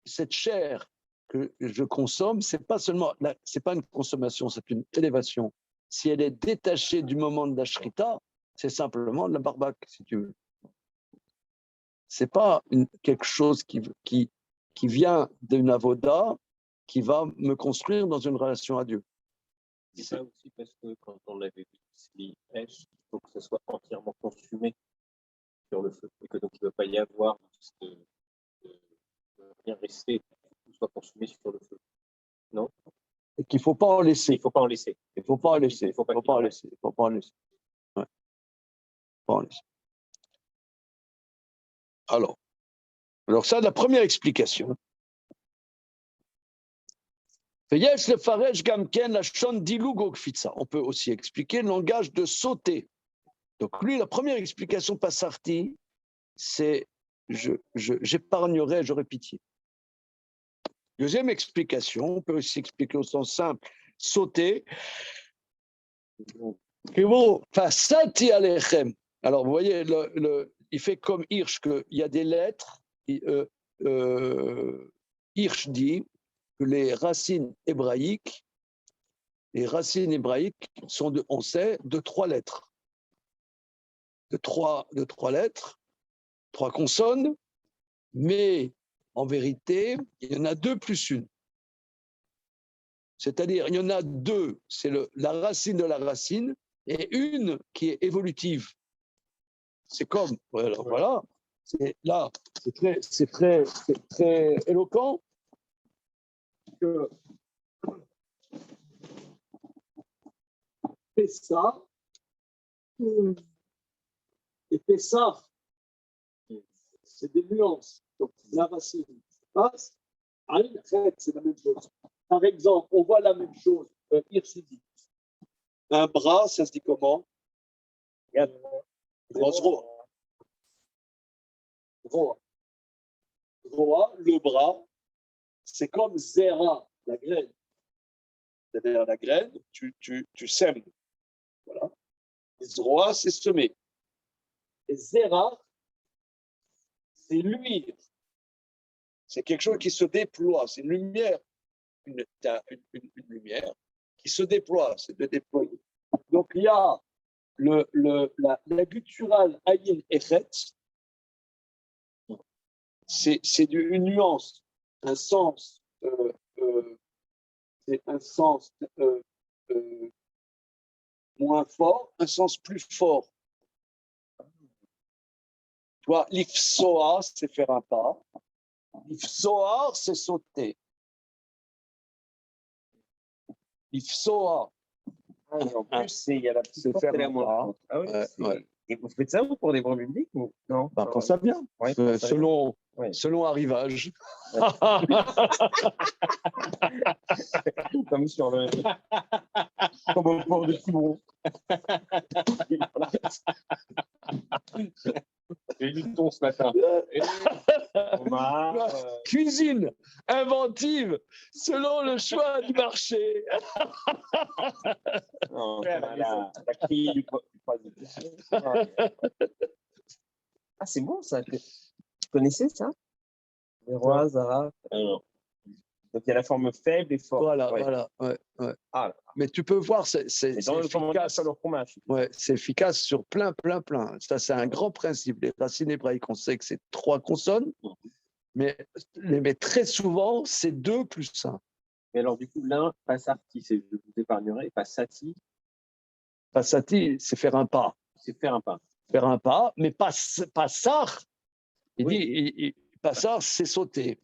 cette chair que je consomme, c'est pas une consommation, c'est une élévation. Si elle est détachée du moment de la shrita, c'est simplement de la barbaque, si tu veux. C'est pas quelque chose qui vient d'une avoda qui va me construire dans une relation à Dieu. C'est ça aussi parce que quand on avait vu il faut que ce soit entièrement consumé sur le feu et que donc il ne peut pas y avoir de rien rester, tout soit consumé sur le feu. Non? Et qu'il ne faut pas en laisser. Il ne faut pas en laisser. Il ne faut pas en laisser. Il ne faut pas en laisser. Il ne faut pas en laisser. Ouais. Pas en laisser. Alors ça, la première explication. On peut aussi expliquer le langage de sauter. Donc lui, la première explication Passarti, c'est j'épargnerai, j'aurai pitié. Deuxième explication, on peut aussi expliquer au sens simple, sauter. Passati alechem. Alors vous voyez, il fait comme Hirsch, qu'il y a des lettres. Hirsch dit que les racines hébraïques sont, on sait, de 3 lettres. De trois lettres, 3 consonnes, mais en vérité, il y en a 2 plus 1. C'est-à-dire, il y en a 2, c'est la racine de la racine, et une qui est évolutive. C'est comme, voilà, c'est très éloquent que Pessah et Pessah, c'est des nuances. Donc, la racine passe, c'est la même chose. Par exemple, on voit la même chose, dit. Un bras, ça se dit comment? Roa, le bras, c'est comme zera, la graine. C'est-à-dire la graine, tu sèmes. Voilà. Zroa, c'est semer. Et zera, c'est luire. C'est quelque chose qui se déploie. C'est une lumière, une lumière qui se déploie. C'est de déployer. Donc il y a la gutturale ayin echet. C'est une nuance, un sens. C'est un sens moins fort, un sens plus fort. Tu vois, l'ifsoar, c'est faire un pas. L'ifsoar, c'est sauter. L'ifsoar. En plus, il y a la petite porte et la moins. Ah oui, ouais. Et vous faites ça, vous, pour des bons publics ou non? Quand ça vient, selon arrivage. Comme sur le... Comme au port de Quiberon. J'ai lu le ton ce matin. Cuisine inventive selon le choix du marché. Non, la clé du Ah, c'est bon ça. Tu connaissais ça? Les rois, Zara. Donc il y a la forme faible et forte. Voilà. Ah, mais tu peux voir, c'est efficace. Ouais, c'est efficace sur plein. Ça, c'est un grand principe. Les racines hébraïques, on sait que c'est 3 consonnes, mais très souvent, c'est 2 plus 1. Mais alors, du coup, l'un, Passarti, c'est je vous épargnerai, Passati. Passati, c'est faire un pas. C'est faire un pas. Faire un pas, mais Passar, dit, Passar, c'est sauter.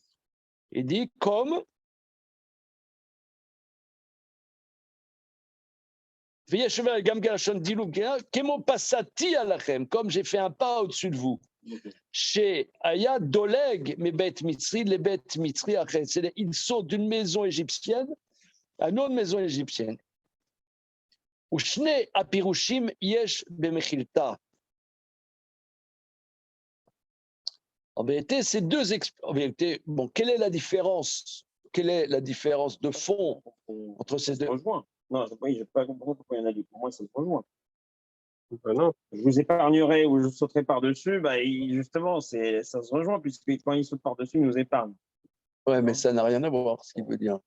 Il dit comme comme j'ai fait un pas au-dessus de vous. Chez Aya Doleg, mes bêtes mitzri, les bêtes mitzri, ils sautent d'une maison égyptienne à une autre maison égyptienne. Ushne apirushim yesh bemechilta. En vérité, ces en vérité, bon, quelle est la différence? Quelle est la différence de fond entre ces deux? Ça se rejoint. Non, je n'ai pas compris pourquoi il y en a deux. Pour moi, ça se rejoint. Non. Je vous épargnerai ou je sauterai par-dessus, justement, ça se rejoint, puisque quand il saute par-dessus, il nous épargne. Ouais, mais ça n'a rien à voir, ce qu'il veut dire.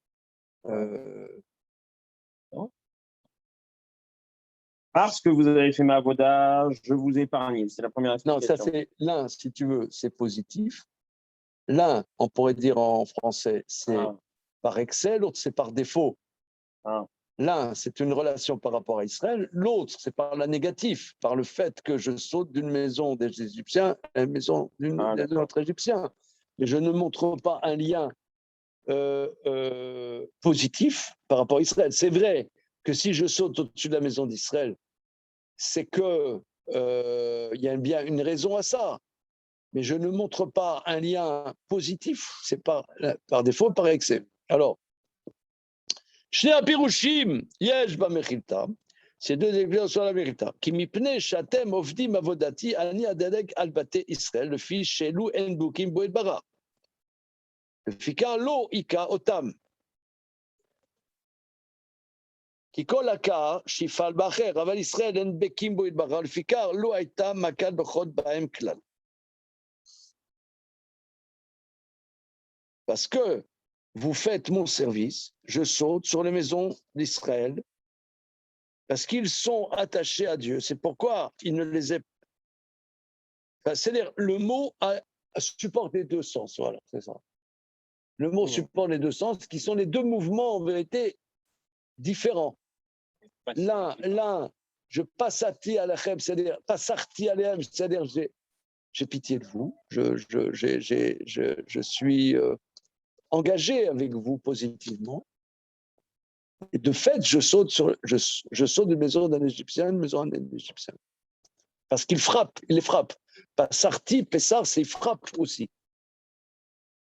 Parce que vous avez fait ma avoda, je vous ai épargné. C'est la première explication. Non, ça c'est l'un, si tu veux, c'est positif. L'un, on pourrait dire en français, c'est par excès, l'autre c'est par défaut. L'un, c'est une relation par rapport à Israël, l'autre, c'est par la négative, par le fait que je saute d'une maison des Égyptiens à une maison d'un autre Égyptien. Et je ne montre pas un lien positif par rapport à Israël. C'est vrai que si je saute au-dessus de la maison d'Israël, c'est que il y a bien une raison à ça. Mais je ne montre pas un lien positif, c'est par défaut, par excès. Alors, Shnei Pirushim, Yesh Bamechilta, ces deux explications sur la Mechilta. Qui mipnei shatem ovdim avodati ani adelek al bate Israël, le fils shelu en bukim boed bara. Le fikar lo ika otam. כי כל הקר שיפעל באחר, אבל ישראל אין בקים בו יתברך, לפיכך לא הייתה מכת בכות בהם כלל. Parce que vous faites mon service, je saute sur les maisons d'Israël, parce qu'ils sont attachés à Dieu. C'est pourquoi il ne les est... Enfin, c'est-à-dire, le mot supporte les deux sens, voilà, c'est ça. Le mot supporte les deux sens, qui sont les deux mouvements, en vérité, différents. L'un, je passati alechem, c'est-à-dire passarti alechem, c'est-à-dire j'ai pitié de vous, je suis engagé avec vous positivement. Et de fait, je saute d'une maison d'un Égyptien à une maison d'un Égyptien. Parce qu'il frappe, il les frappe. Passarti, Pessar, c'est il frappe aussi.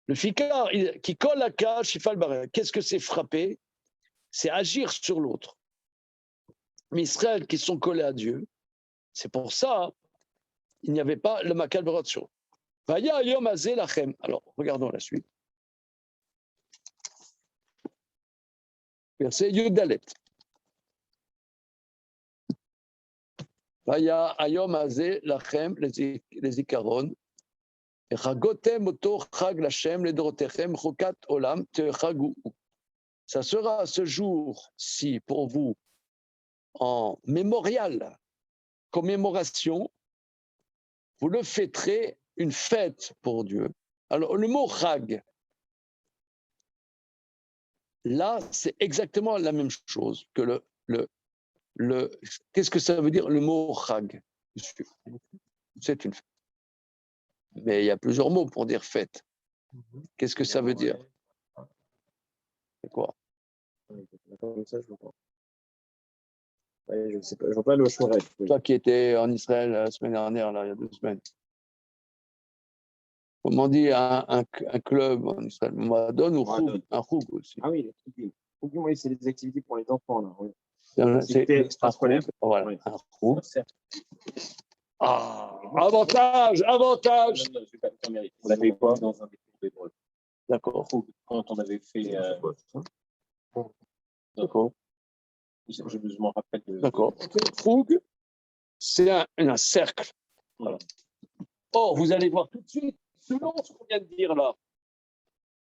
Le fikar, qui colle la cage, il fait le barré. Qu'est-ce que c'est frapper? C'est agir sur l'autre. Mais Israël qui sont collés à Dieu, c'est pour ça il n'y avait pas le makal beratio. Vaya yom azeh lachem. Alors, regardons la suite. Verset Yudalet. Vaya ayom azeh lachem les ikaron. Chagotem oto chag lachem le dorotechem chokat olam techagu. Ça sera ce jour-ci pour vous en mémorial, commémoration. Vous le fêterez une fête pour Dieu. Alors, le mot chag, là, c'est exactement la même chose que qu'est-ce que ça veut dire le mot chag? C'est une fête. Mais il y a plusieurs mots pour dire fête. Qu'est-ce que ça veut dire? C'est quoi? Comme ça, je vois pas. Je ne sais pas, je vois pas le choix. Toi qui étais en Israël la semaine dernière, là, il y a 2 semaines. Comment on dit un club en Israël? Madon ou choug? Un choug aussi. Ah oui, les chougim. Chougim, oui, c'est des activités pour les enfants, là. Oui. C'est extrascolaire. Voilà, oui. Un choug. Ah, avantage! On l'avait quoi dans un des cours d'hébreu. D'accord. Quand on avait fait. D'accord. Je m'en rappelle. D'accord. Choug, c'est un cercle. Voilà. Or, vous allez voir tout de suite, selon ce qu'on vient de dire là,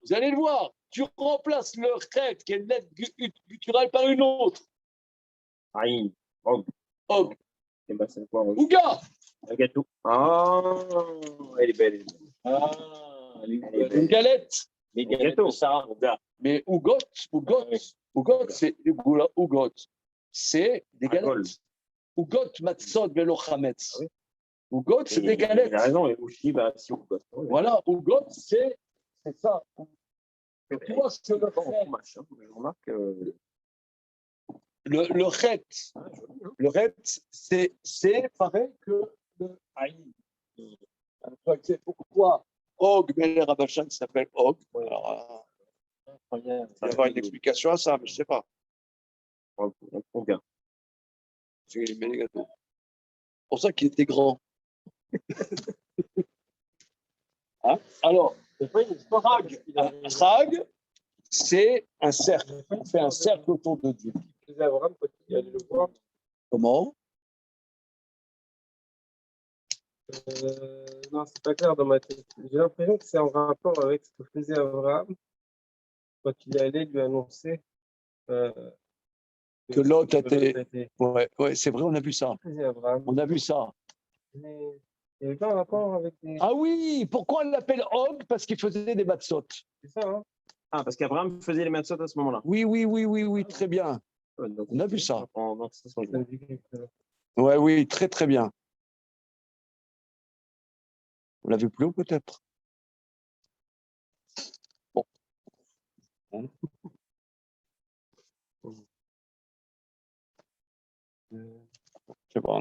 vous allez le voir, tu remplaces le chet, qui est une lettre gutturale, par une autre. Aïe, og. Og. Et ben, c'est quoi? Ouga. Un gâteau. Ah, elle est belle. Ah, une galette. Les gâteaux. Mais ougot, c'est ougot. C'est des galettes. Ougot matzot velo chametz. Ougot, c'est des galettes. Il a raison, et aussi, si ougot. Voilà, ougot, c'est ça. Tu vois ce que je remarque le chet, c'est pareil que le haïm. Pourquoi Og, Meler Rabachan s'appelle Og? Alors, il va y avoir une explication à ça, mais je ne sais pas. C'est pour ça qu'il était grand. Hein? Alors, Chag, c'est un cercle. On fait un cercle autour de Dieu. Abraham, quand il allait le voir, Comment? non, c'est pas clair dans ma tête. J'ai l'impression que c'est en rapport avec ce que faisait Abraham quand il allait lui annoncer que Lot était. Ouais, c'est vrai, on a vu ça. Abraham. On a vu ça. Mais il n'y avait pas un rapport avec des... Ah oui, pourquoi on l'appelle Og? Parce qu'il faisait des matzot. C'est ça, hein? Ah, parce qu'Abraham faisait les matzot à ce moment-là. Oui, très bien. Donc, On a vu ça. Ça me dit quelque chose. Ouais, oui, très bien. On l'a vu plus haut peut-être. Bon. Je sais pas.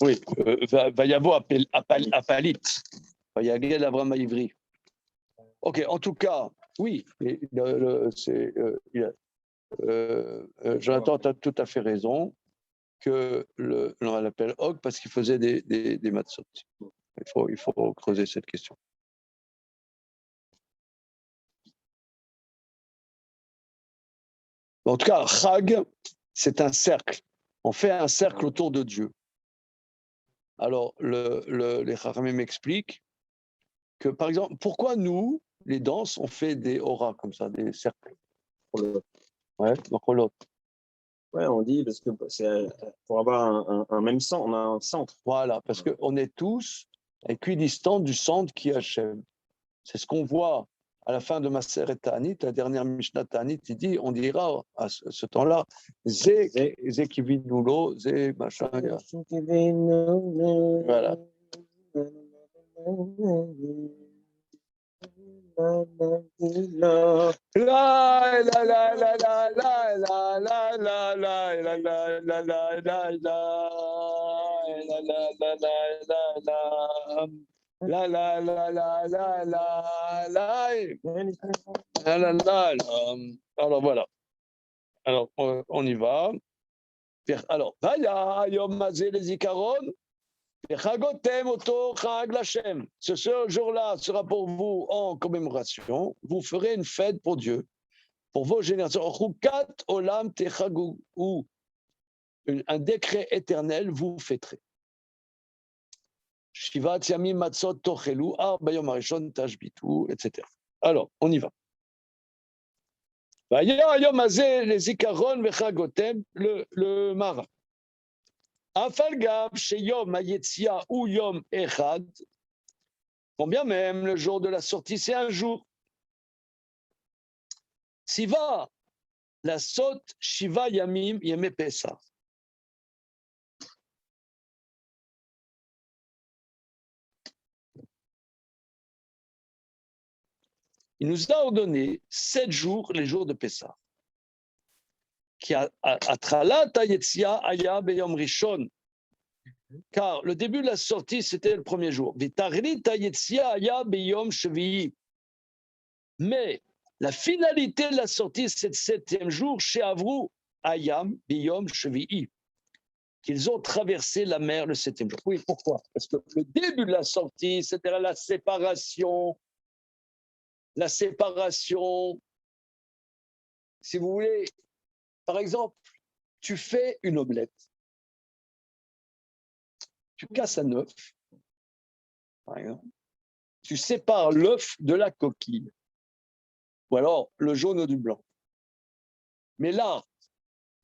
Oui, Vayavo Apalit. Vayagel Avram Ivri. Ok, en tout cas, oui, Jonathan, tu as tout à fait raison que on l'appelle Og parce qu'il faisait des matzot. Il faut creuser cette question. En tout cas, Chag, c'est un cercle. On fait un cercle autour de Dieu. Alors, les Chachamim m'expliquent que, par exemple, pourquoi nous, les danses, on fait des auras comme ça, des cercles? Ouais, donc ouais, on dit parce que c'est pour avoir un même centre, on a un centre. Voilà, parce qu'on est tous équidistants du centre qui est Hachem. C'est ce qu'on voit à la fin de Maseret Ta'anit, la dernière Mishnah Ta'anit, il dit, on dira à ce temps-là, Zé kivinulo, Zé machin. Voilà. Alors voilà. Alors on y va. Alors, ce jour-là sera pour vous en commémoration. Vous ferez une fête pour Dieu, pour vos générations. Ou un décret éternel vous fêterez. Shivat yamim matzot tochelu, bayom harishon tashbitu, etc. Alors, on y va. Le Mara. Afalgab sheyom hayetzia ou yom echad. Combien même le jour de la sortie, c'est un jour. Siva, la sot shiva yamim yeme Pesach. Il nous a ordonné 7 jours, les jours de Pessah. Car le début de la sortie, c'était le premier jour. Mais la finalité de la sortie, c'est le 7e jour, chez Avrou, Ayam, Biyom, Shvi'i, qu'ils ont traversé la mer le 7e jour. Oui, pourquoi? Parce que le début de la sortie, c'était la séparation. La séparation, si vous voulez, par exemple, tu fais une omelette. Tu casses un œuf, par exemple. Tu sépares l'œuf de la coquille. Ou alors le jaune du blanc. Mais là,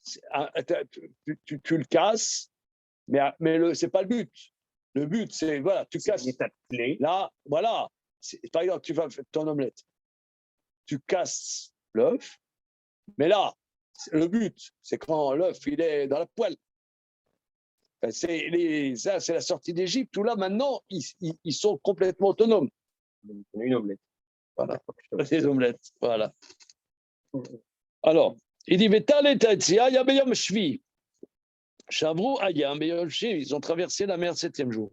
tu le casses, mais ce n'est pas le but. Le but, c'est, voilà, tu casses. Là, voilà. Par exemple, tu vas faire ton omelette. Tu casses l'œuf, mais là, le but, c'est quand l'œuf, il est dans la poêle. C'est la sortie d'Égypte où là, maintenant, ils sont complètement autonomes. Une omelette. Voilà, des omelettes, voilà. Alors, il dit, ils ont traversé la mer le 7e jour.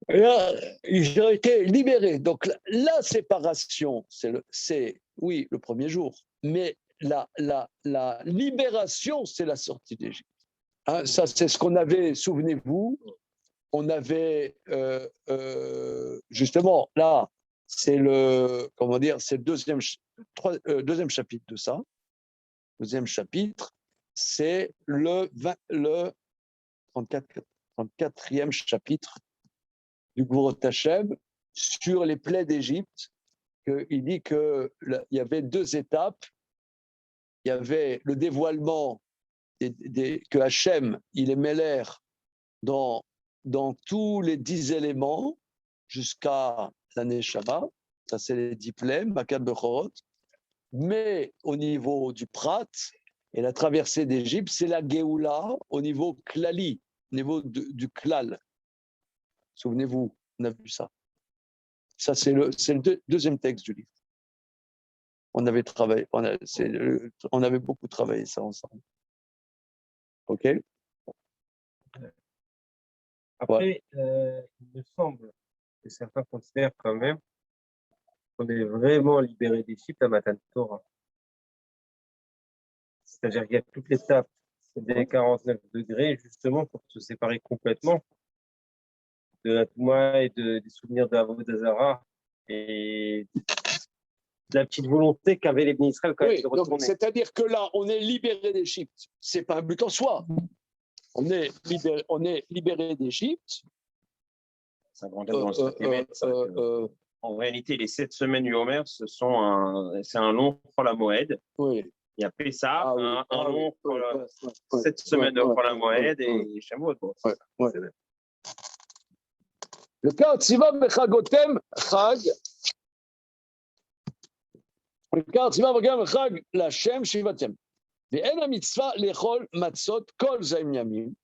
Ils ont été libérés. Donc, la séparation, c'est oui, le premier jour. Mais la libération, c'est la sortie d'Égypte. Hein, ça, c'est ce qu'on avait, souvenez-vous, on avait justement, là, c'est le, comment dire, c'est le deuxième chapitre de ça. Deuxième chapitre, c'est le 34e chapitre du Gvurot Hashem sur les plaies d'Égypte. Il dit qu'il y avait deux étapes. Il y avait le dévoilement que Hachem, il est mêlère dans tous les 10 éléments jusqu'à la Neshama. Ça, c'est les 10 plaies, Makat Bechorot. Mais au niveau du Prat et la traversée d'Égypte, c'est la Géoula au niveau Klali, au niveau du Klal. Souvenez-vous, on a vu ça. Ça, c'est le deuxième texte du livre. On avait travaillé, on avait beaucoup travaillé ça ensemble. OK? Après, il me semble que certains considèrent quand même qu'on est vraiment libéré d'Égypte à Matan Torah. C'est-à-dire qu'il y a toute l'étape des 49 degrés, justement, pour se séparer complètement de la Touma et des souvenirs de Avodah et de la petite volonté qu'avaient les Bnei Israël quand ils retournaient. C'est-à-dire que là, on est libéré d'Égypte. Ce n'est pas un but en soi. On est libéré d'Égypte. Ça grandit dans le en réalité, les 7 semaines du Homer, c'est un long Chol HaMoed. Oui. Il y a Pessah, un long 7 semaines de Chol HaMoed et Shavuot. Le cas Tziva Bechagotem Chag. Le cas Tziva Bechagotem Chag L'Hashem Shivatem. Ve'en ha-mitzvah lechol matzot kol zaim yamim.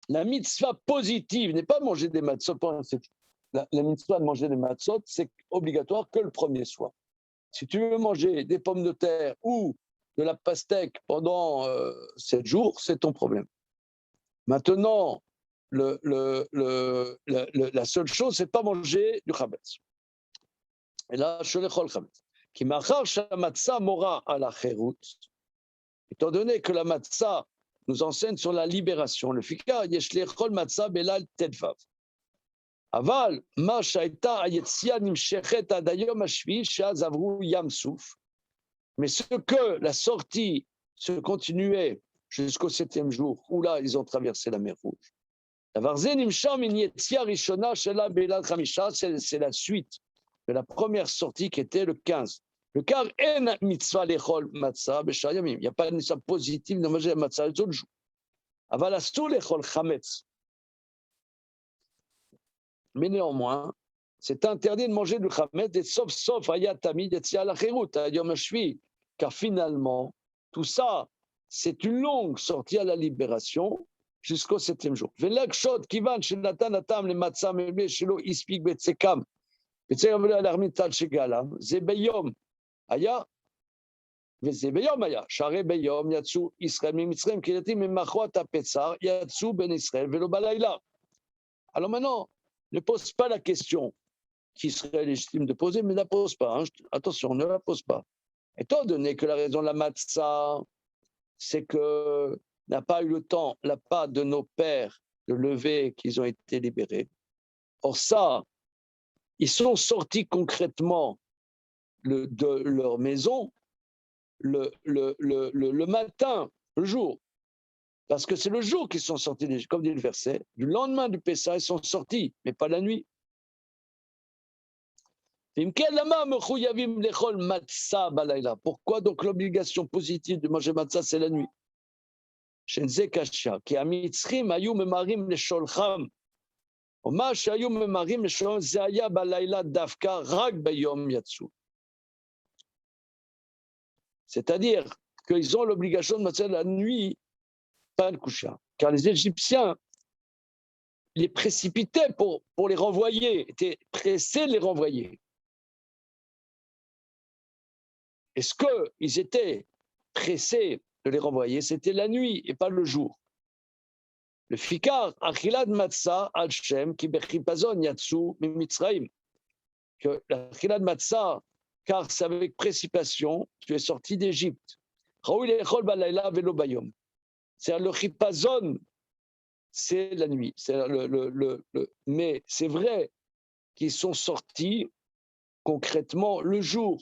La mitzvah positive n'est pas manger des matzot pendant cette. La mitzvah de manger des matzot, c'est obligatoire que le premier soir. Si tu veux manger des pommes de terre ou de la pastèque pendant 7 jours, c'est ton problème. Maintenant, la seule chose, c'est de ne pas manger du chametz. Et là, je l'echol chametz. Qui machar shamatza mora à la cherut. Étant donné que la matzah nous enseigne sur la libération, le fika yesh lechol matzah belal tedvav. Aval, ma shaita ayetzia nimshechet adayom hashvi shaz avru yam souf. Mais ce que la sortie se continuait jusqu'au 7e jour, où là, ils ont traversé la mer Rouge. C'est la suite de la première sortie qui était le 15. Le car en mitzvah lechol matzah b'shayamim. Il n'y a pas une mitzvah positive de manger la matzah les autres jours. Aval asur lechol chametz. Mais néanmoins, c'est interdit de manger du chametz, et sauf ayatami d'etzia la cherut ayom hashvi, car finalement, tout ça, c'est une longue sortie à la libération jusqu'au 7e jour. Velakshot kivan shenatan atam le matzah mebe shelo ispik betsekam betsekam velo alarmital shegalam zebeyom aya vezebeyom aya share beyom yatsu Israël mimitzrayim kilati memachot hapetzar yatsu ben Israël velo balayla. Alors maintenant, ne pose pas la question qui serait légitime de poser, mais ne la pose pas. Hein. Attention, ne la pose pas. Étant donné que la raison de la matzah, c'est que n'a pas eu le temps, la part de nos pères de lever qu'ils ont été libérés. Or ça, ils sont sortis concrètement de leur maison le matin, le jour. Parce que c'est le jour qu'ils sont sortis, comme dit le verset, du lendemain du Pessah, ils sont sortis, mais pas la nuit. Pourquoi donc l'obligation positive de manger matzah, c'est la nuit? C'est-à-dire qu'ils ont l'obligation de matzah la nuit, pas le coucher. Car les Égyptiens les précipitaient pour les renvoyer, étaient pressés de les renvoyer. Est-ce qu'ils étaient pressés de les renvoyer? C'était la nuit et pas le jour. Le fikar, achilad matzah al shem ki bechipazon yatsu mimitzraim. Que l'achilad matzah, car c'est avec précipitation, tu es sorti d'Égypte. Raoul echol balayla velo bayom. C'est le chipazon, c'est la nuit. Mais c'est vrai qu'ils sont sortis concrètement le jour.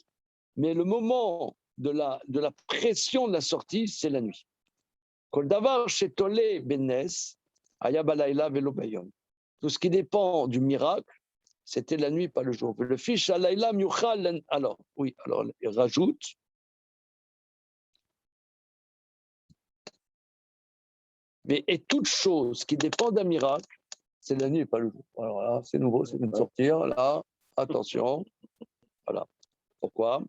Mais le moment de la pression de la sortie, c'est la nuit. Kol davar shetolé benes, aya balayla velo bayon. Tout ce qui dépend du miracle, c'était la nuit, pas le jour. Le fiche alayla miuchal. Alors, oui, alors il rajoute. Mais et toute chose qui dépend d'un miracle, c'est la nuit et pas le jour. Alors là, c'est nouveau, c'est de sortir. Là, attention. Voilà. Pourquoi?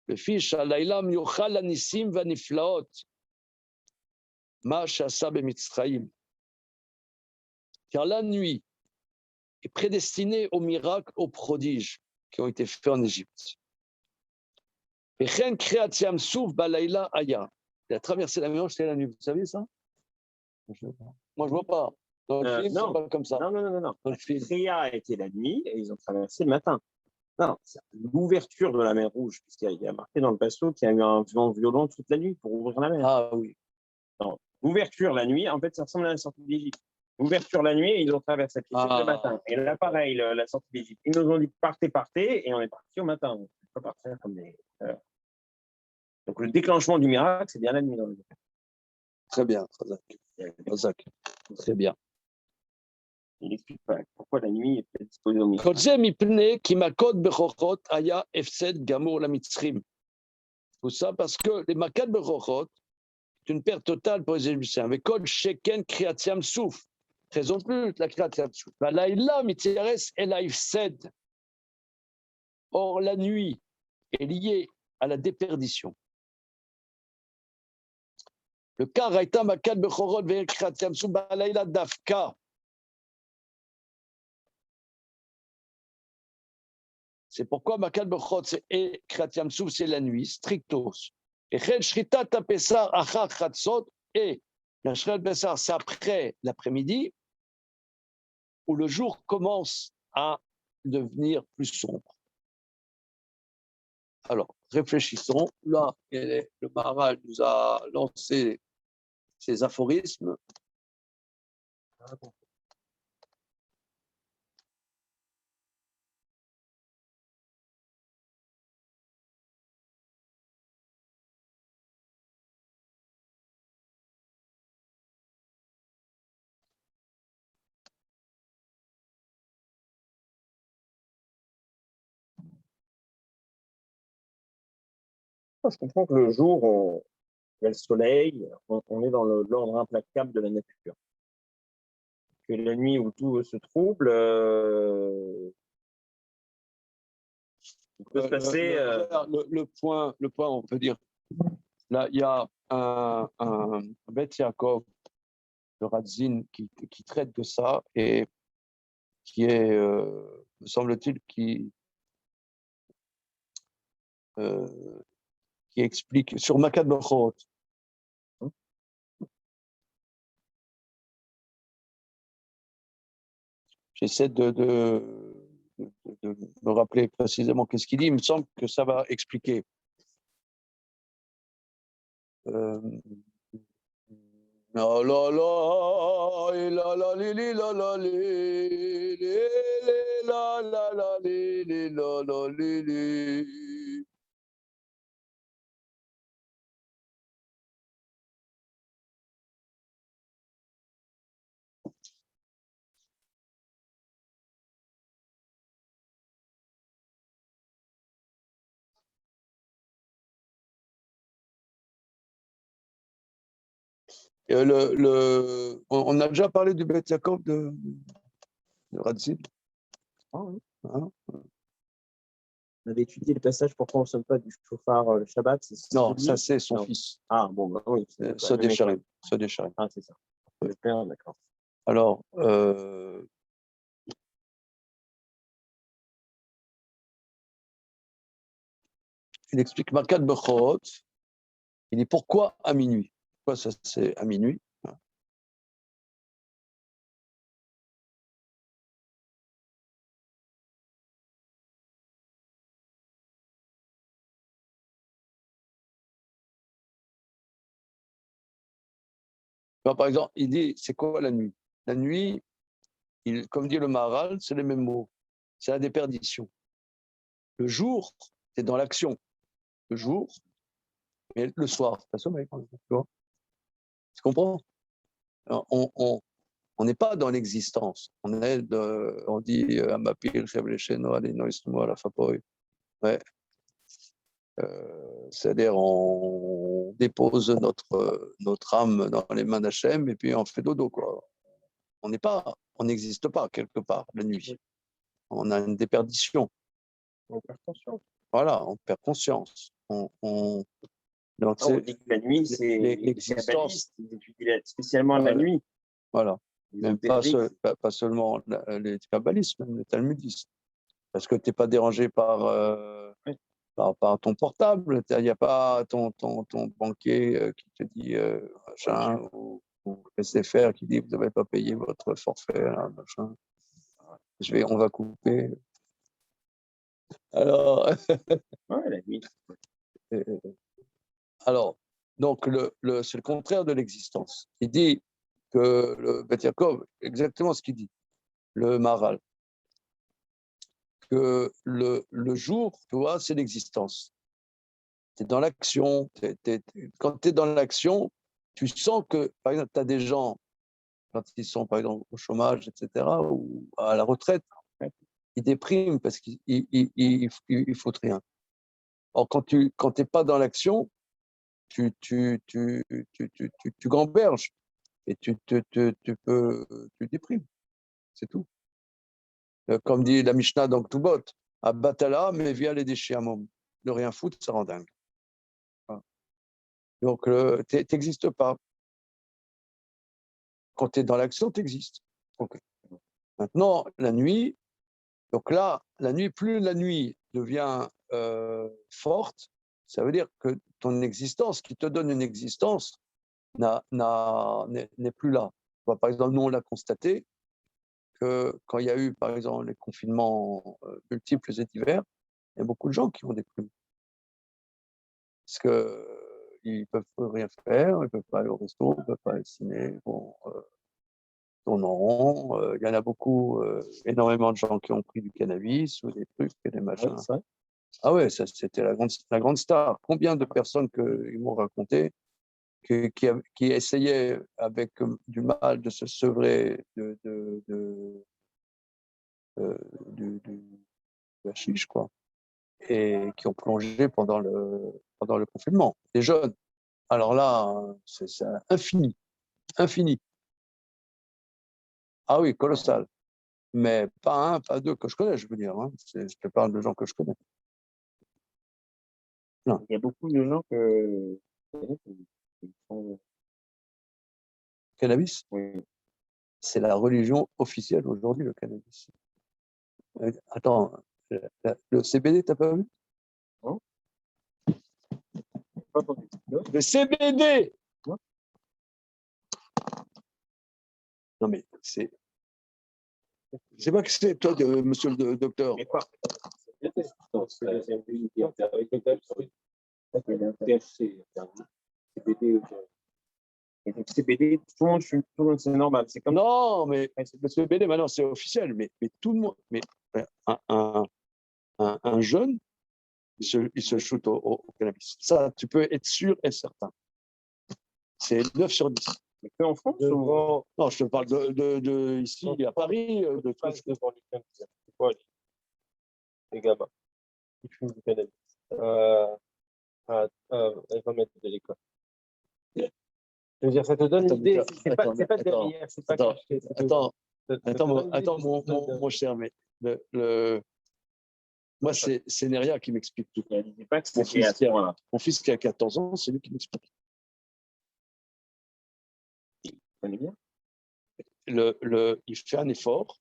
Le fiche alayla miuchal anissim vaniflaot. Ma shasa bemitzraim. Car la nuit est prédestinée aux miracles, aux prodiges qui ont été faits en Égypte. Et Chen Kreatiam Souf Balayla Aya. Il a traversé la mer, c'était la nuit. Vous savez ça? Moi, je ne vois pas. Dans le film, non. c'est pas comme ça. Non. Dans le film. Créa a été la nuit et ils ont traversé le matin. Non, c'est l'ouverture de la mer Rouge, puisqu'il y a marqué dans le passo qu'il y a eu un vent violent toute la nuit pour ouvrir la mer. Ah oui. Non. L'ouverture la nuit, en fait, ça ressemble à la sortie d'Égypte. L'ouverture la nuit, ils ont traversé le matin. Et là, pareil, la sortie d'Égypte. Ils nous ont dit partez, et on est parti au matin. On ne peut pas partir comme des. Donc le déclenchement du miracle, c'est bien la nuit. Très bien, Razak. Très bien. Il n'explique pas pourquoi la nuit est disposée au miracle. Tout ça parce que les Makad Bechochot, c'est une perte totale pour les Égyptiens. Mais Kol Sheken Kriatiam Souf, raison plus la Kriatiam Souf. Laïla Mitieres El Aifsed. Or, la nuit est liée à la déperdition. Le cas Raïta Makad Bechorot Ve'el Kriatiam Souf Laïla Dafka. C'est pourquoi Makad Bechorot et Kriatiam Souf, c'est la nuit, strictos. Et Chel Shritat Pesar Achar Chatzot, et la Shritat Pesar, c'est après l'après-midi, où le jour commence à devenir plus sombre. Alors, réfléchissons. Là, le Maharal nous a lancé ses aphorismes. Je comprends que le jour, il y a le soleil, on est dans l'ordre implacable de la nature. Que la nuit où tout se trouble, il peut se passer. Le point, on peut dire, là, il y a un Beth Yaakov de Radzin qui traite de ça et qui est, me semble-t-il, qui explique sur Makad Bechorot. J'essaie de me rappeler précisément qu'est-ce qu'il dit. Il me semble que ça va expliquer. La la la la la li la la li la la la li la la li. On a déjà parlé du Beth Yaakov de Radzin. Ah, oui. Hein? On avait étudié le passage pourquoi on ne sonne pas du chauffard le Shabbat. Non, ça c'est son fils. Ah bon, bah oui. Ça décharim. Ah, c'est ça. Le père, d'accord. Alors, il explique Makad Bechorot. Il dit pourquoi à minuit? Pourquoi ça c'est à minuit? Par exemple, il dit, c'est quoi la nuit? La nuit, comme dit le Maharal, c'est les mêmes mots. C'est la déperdition. Le jour, c'est dans l'action. Le jour, mais le soir, c'est pas sommeil. Tu vois? Tu comprends? Alors, on n'est pas dans l'existence. On dit Amapil, Chevlecheno, Alino, Ismo, Alafapoy. Ouais. C'est-à-dire, on dépose notre âme dans les mains d'Hachem et puis on fait dodo, quoi. On n'existe pas quelque part la nuit. On a une déperdition. On perd conscience. Voilà, on perd conscience. Donc, on dit que la nuit, c'est l'existence. Ils étudient spécialement la nuit. Voilà. Même pas seulement les kabbalistes, même les talmudistes. Parce que tu n'es pas dérangé par ton portable. Il n'y a pas ton banquier qui te dit machin, ou SFR qui dit vous n'avez pas payé votre forfait, là, machin. On va couper. Alors, ouais, la nuit. Alors, donc, c'est le contraire de l'existence. Il dit que le Beth Yaakov, exactement ce qu'il dit, le Maharal, que le jour, tu vois, c'est l'existence. Tu es dans l'action. Quand tu es dans l'action, tu sens que, par exemple, tu as des gens, quand ils sont, par exemple, au chômage, etc., ou à la retraite, ils dépriment parce qu'ils ne foutent rien. Or, quand tu n'es pas dans l'action, tu gamberges et tu déprimes. C'est tout. Comme dit la Mishnah dans Ktubot, à Batala, mais via les déchets à môme. Ne rien foutre, ça rend dingue. Donc, tu n'existes pas. Quand tu es dans l'action, tu existes. Okay. Maintenant, la nuit, donc là, la nuit, plus la nuit devient forte, ça veut dire que ton existence, qui te donne une existence, n'est plus là. Par exemple, nous, on l'a constaté que quand il y a eu, par exemple, les confinements multiples et divers, il y a beaucoup de gens qui ont déprimé. Parce qu'ils ne peuvent rien faire, ils ne peuvent pas aller au resto, ils ne peuvent pas aller au ciné, tournent en rond. Il y en a beaucoup, énormément de gens qui ont pris du cannabis ou des trucs, des machins. Ouais, ah ouais, ça c'était la grande star. Combien de personnes ils m'ont raconté qui essayaient avec du mal de se sevrer de la chiche, quoi, et qui ont plongé pendant le confinement. Des jeunes. Alors là, c'est infini. Infini. Ah oui, colossal. Mais pas un, pas deux que je connais, je veux dire. Hein. Je te parle de gens que je connais. Non. Il y a beaucoup de gens qui font. Cannabis, oui. C'est la religion officielle aujourd'hui, le cannabis. Attends, le CBD, t'as pas vu? Non. Le CBD. Non, non mais c'est. C'est pas que c'est toi, monsieur le docteur. Mais quoi? CBD, tout le monde, c'est normal. C'est comme... Non, mais le CBD, maintenant, c'est officiel. Mais tout le monde. Mais un jeune, il se shoot au cannabis. Ça, tu peux être sûr et certain. C'est 9 sur 10. Mais que en France Non, je te parle de ici, à Paris. De c'est quoi les gamins qui fument du cannabis à 20 mètres de l'école. Je veux dire, ça te donne une idée. C'est pas derrière, c'est pas caché. Attends, mon cher, mais moi, c'est Neria qui m'explique tout. Mon fils qui a 14 ans, c'est lui qui m'explique. Il connaît bien. Il fait un effort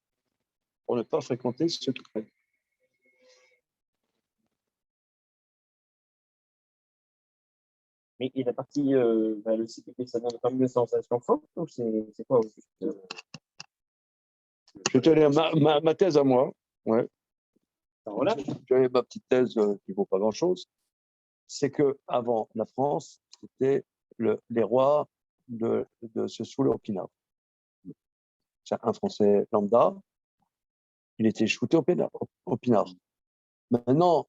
pour ne pas fréquenter ceux qui prennent. Mais il est parti, le CPP, ça donne comme une sensation forte ou c'est quoi Je te lire ma thèse à moi. Ouais. Voilà. J'avais ma petite thèse qui ne vaut pas grand-chose. C'est qu'avant, la France, c'était les rois de se saouler au pinard. C'est un Français lambda, il était shooté au pinard. Maintenant,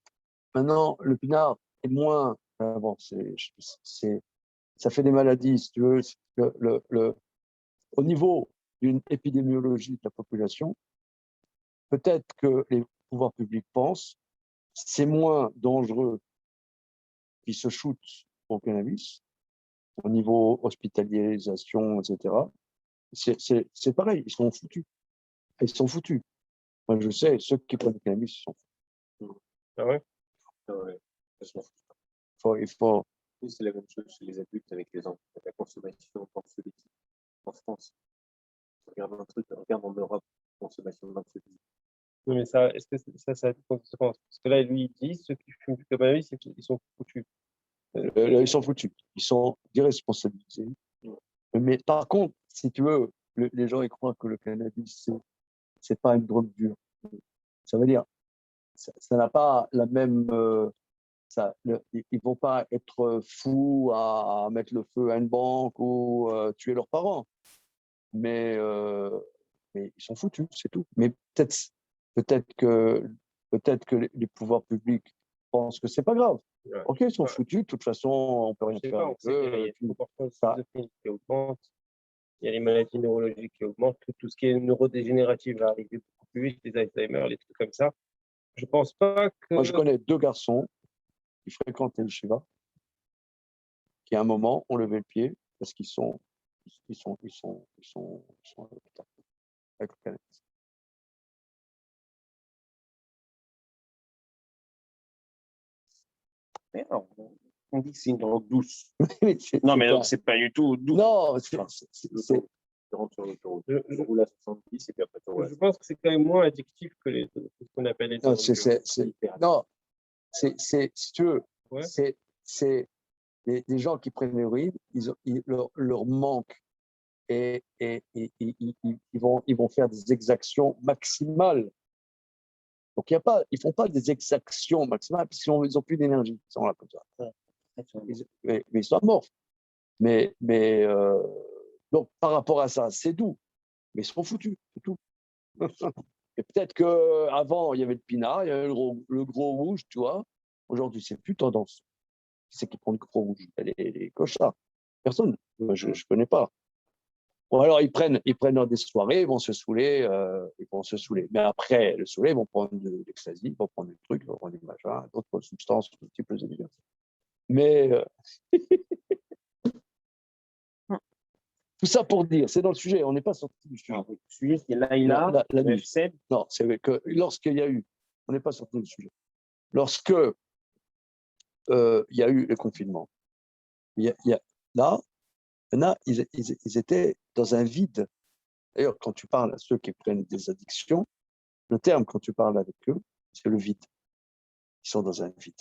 le pinard est moins. Bon, ça fait des maladies, si tu veux. Au niveau d'une épidémiologie de la population, peut-être que les pouvoirs publics pensent c'est moins dangereux qu'ils se shootent au cannabis, au niveau hospitalisation, etc. C'est pareil, ils sont foutus. Ils sont foutus. Moi, je sais, ceux qui prennent du cannabis, ils sont foutus. Ah ouais? Ah ouais. Il faut... Oui, c'est la même chose chez les adultes avec les enfants. La consommation d'anxiolytiques en France. Regarde un truc, regarde en Europe, consommation d'anxiolytiques. Oui, mais ça, est-ce que ça a des conséquences? Parce que là, lui, il dit, ceux qui fument du cannabis, ils sont foutus. Ils sont foutus. Ils sont déresponsabilisés. Mais par contre, si tu veux, les gens ils croient que le cannabis, c'est pas une drogue dure. Ça veut dire, ça n'a pas la même. Ils vont pas être fous à mettre le feu à une banque ou tuer leurs parents. Mais ils sont foutus, c'est tout. Mais peut-être que les pouvoirs publics pensent que c'est pas grave. Ouais. Ok, ils sont foutus. De toute façon, on peut rien Je sais faire pas, on avec sait qu'il y a eux. une proportion de schizophrénie qui augmente, il y a les maladies neurologiques qui augmentent, tout ce qui est neurodégénératif va arriver beaucoup plus vite, les Alzheimer, les trucs comme ça. Je pense pas que. Moi, je connais 2 garçons qui fréquentaient le Shiva, qui à un moment ont levé le pied parce qu'ils sont avec le cannabis. Mais non, on dit que c'est une drogue douce. Mais Non, mais donc c'est pas du tout doux. Non, Tu rentres sur l'autoroute, tu roules à 70 et puis après tu roules. Je pense que c'est quand même moins addictif que ce qu'on appelle les non, drogues dures. non, si tu veux, Ouais. c'est les gens qui prennent l'héroïne, leur manque et ils vont faire des exactions maximales. Donc, ils ne font pas des exactions maximales parce qu'ils n'ont plus d'énergie. Ils sont là comme ça. Mais ils sont morts. Donc, par rapport à ça, c'est doux. Mais ils sont foutus, c'est tout. Et peut-être qu'avant, il y avait le pinard, il y avait le gros rouge, tu vois. Aujourd'hui, c'est plus tendance. Qui c'est qui prend le gros rouge? Les clochards. Personne. Moi, je ne connais pas. Bon, alors, ils prennent dans des soirées, ils vont se saouler. Mais après le saouler, ils vont prendre de l'ecstasy, ils vont prendre des trucs, ils vont prendre des machins, d'autres substances multiples et diverses. Mais tout ça pour dire, c'est dans le sujet, on n'est pas sorti du sujet. Le sujet, c'est Laïla, la le nuit. F7. Non, c'est que lorsqu'il y a eu, on n'est pas sorti du sujet. Lorsque il y a eu le confinement, là, ils étaient dans un vide. D'ailleurs, quand tu parles à ceux qui prennent des addictions, le terme, quand tu parles avec eux, c'est le vide. Ils sont dans un vide.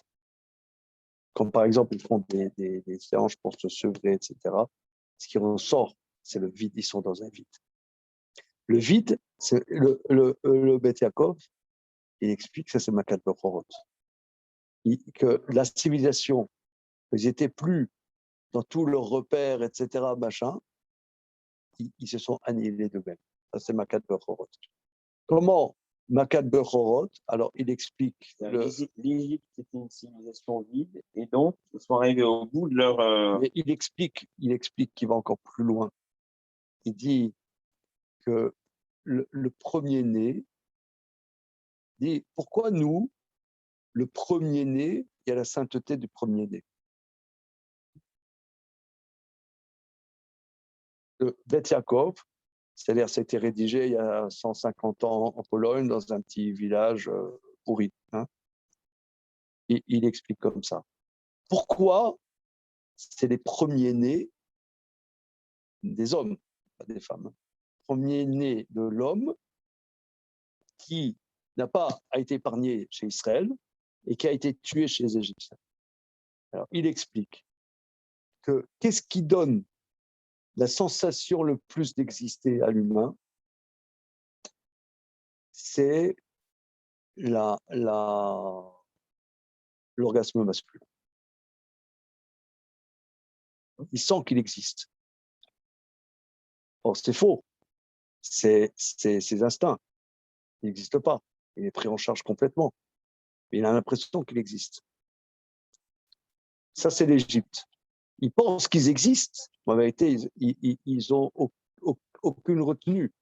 Comme par exemple, ils font des séances pour se sevrer, etc. Ce qui ressort, c'est le vide. Ils sont dans un vide. Le vide, c'est le Beth Yaakov, il explique, ça c'est Makat Bechorot, que la civilisation, ils n'étaient plus dans tous leurs repères, etc., machin, ils se sont annihilés d'eux-mêmes. Ça c'est Makat Bechorot. Comment Makat Bechorot, alors il explique. L'Égypte, c'était une civilisation vide, et donc ils sont arrivés au bout de leur. Mais il explique qu'il va encore plus loin. Il dit que le premier-né dit pourquoi nous, le premier-né, il y a la sainteté du premier-né. Le Beth Yaakov, c'est-à-dire ça a été rédigé il y a 150 ans en Pologne, dans un petit village pourri. Hein. Il explique comme ça. Pourquoi c'est les premiers-nés des hommes, pas des femmes. Premier-né de l'homme qui n'a pas été épargné chez Israël et qui a été tué chez les Égyptiens. Alors, il explique que qu'est-ce qui donne la sensation le plus d'exister à l'humain, c'est l'orgasme masculin. Il sent qu'il existe. Or, c'est faux. C'est ses instincts. Il n'existe pas. Il est pris en charge complètement. Mais il a l'impression qu'il existe. Ça, c'est l'Égypte. Ils pensent qu'ils existent. En vérité, ils ont aucune retenue.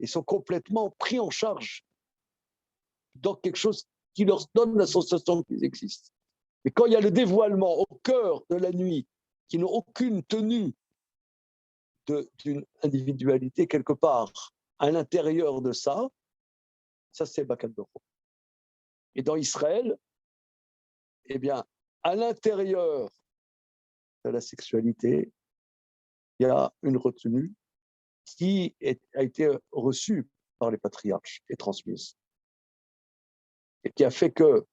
Ils sont complètement pris en charge dans quelque chose qui leur donne la sensation qu'ils existent. Mais quand il y a le dévoilement au cœur de la nuit, qui n'ont aucune tenue d'une individualité quelque part à l'intérieur de ça, ça c'est Bakal Boro. Et dans Israël, eh bien, à l'intérieur de la sexualité, il y a une retenue qui a été reçue par les patriarches et transmise. Et qui a fait que,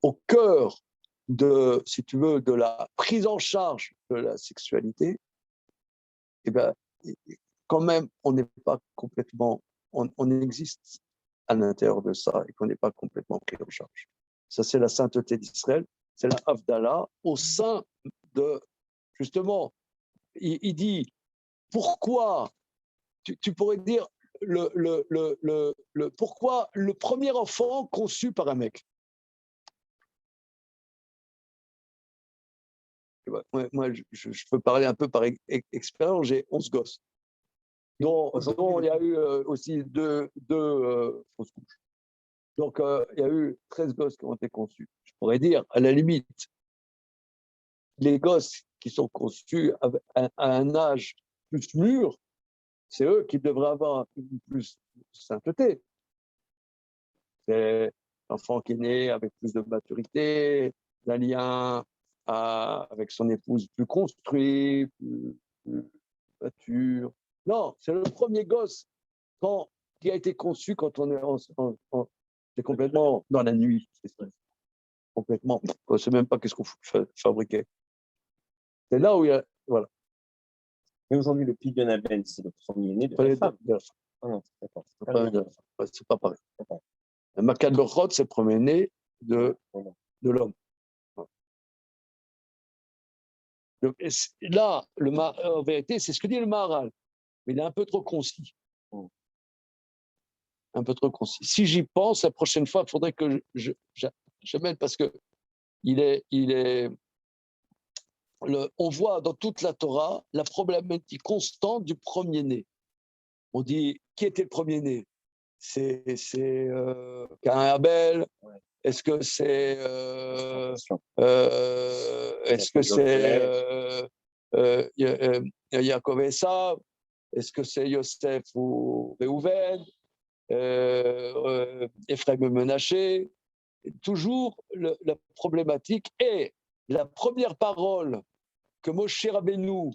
au cœur de, si tu veux, de la prise en charge de la sexualité, eh bien, quand même, on n'est pas complètement, on existe à l'intérieur de ça et qu'on n'est pas complètement pris en charge. Ça, c'est la sainteté d'Israël, c'est la Havdalah au sein de, justement, il dit, pourquoi, tu pourrais dire, pourquoi le premier enfant conçu par un mec. Moi, je peux parler un peu par expérience, j'ai 11 gosses, dont il y a eu aussi deux fausses couches. Donc, il y a eu 13 gosses qui ont été conçus. Je pourrais dire, à la limite, les gosses qui sont conçus à un âge plus mûr, c'est eux qui devraient avoir plus de sainteté. C'est l'enfant qui est né avec plus de maturité, un lien avec son épouse plus construit, plus mature. Non, c'est le premier gosse qui a été conçu quand on est c'est complètement dans la nuit. Complètement. On ne sait même pas qu'est-ce qu'on fabriquait. C'est là où il y a. Voilà. Mais aujourd'hui, le Pidyon Aben, c'est le premier-né de la femme. Ah non, c'est pas pareil. Le Makan Berchot, c'est le premier-né de l'homme. Là, en vérité, c'est ce que dit le Maharal, mais il est un peu trop concis. Un peu trop concis. Si j'y pense, la prochaine fois, il faudrait que j'amène, parce que on voit dans toute la Torah la problématique constante du premier-né. On dit, qui était le premier-né? C'est Caïn et Abel. Ouais. Est-ce que c'est Yaakov et Esav? Est-ce que c'est Yosef ou Réhouven? Ephraim et Menaché? Toujours la problématique est la première parole que Moshe Rabbeinu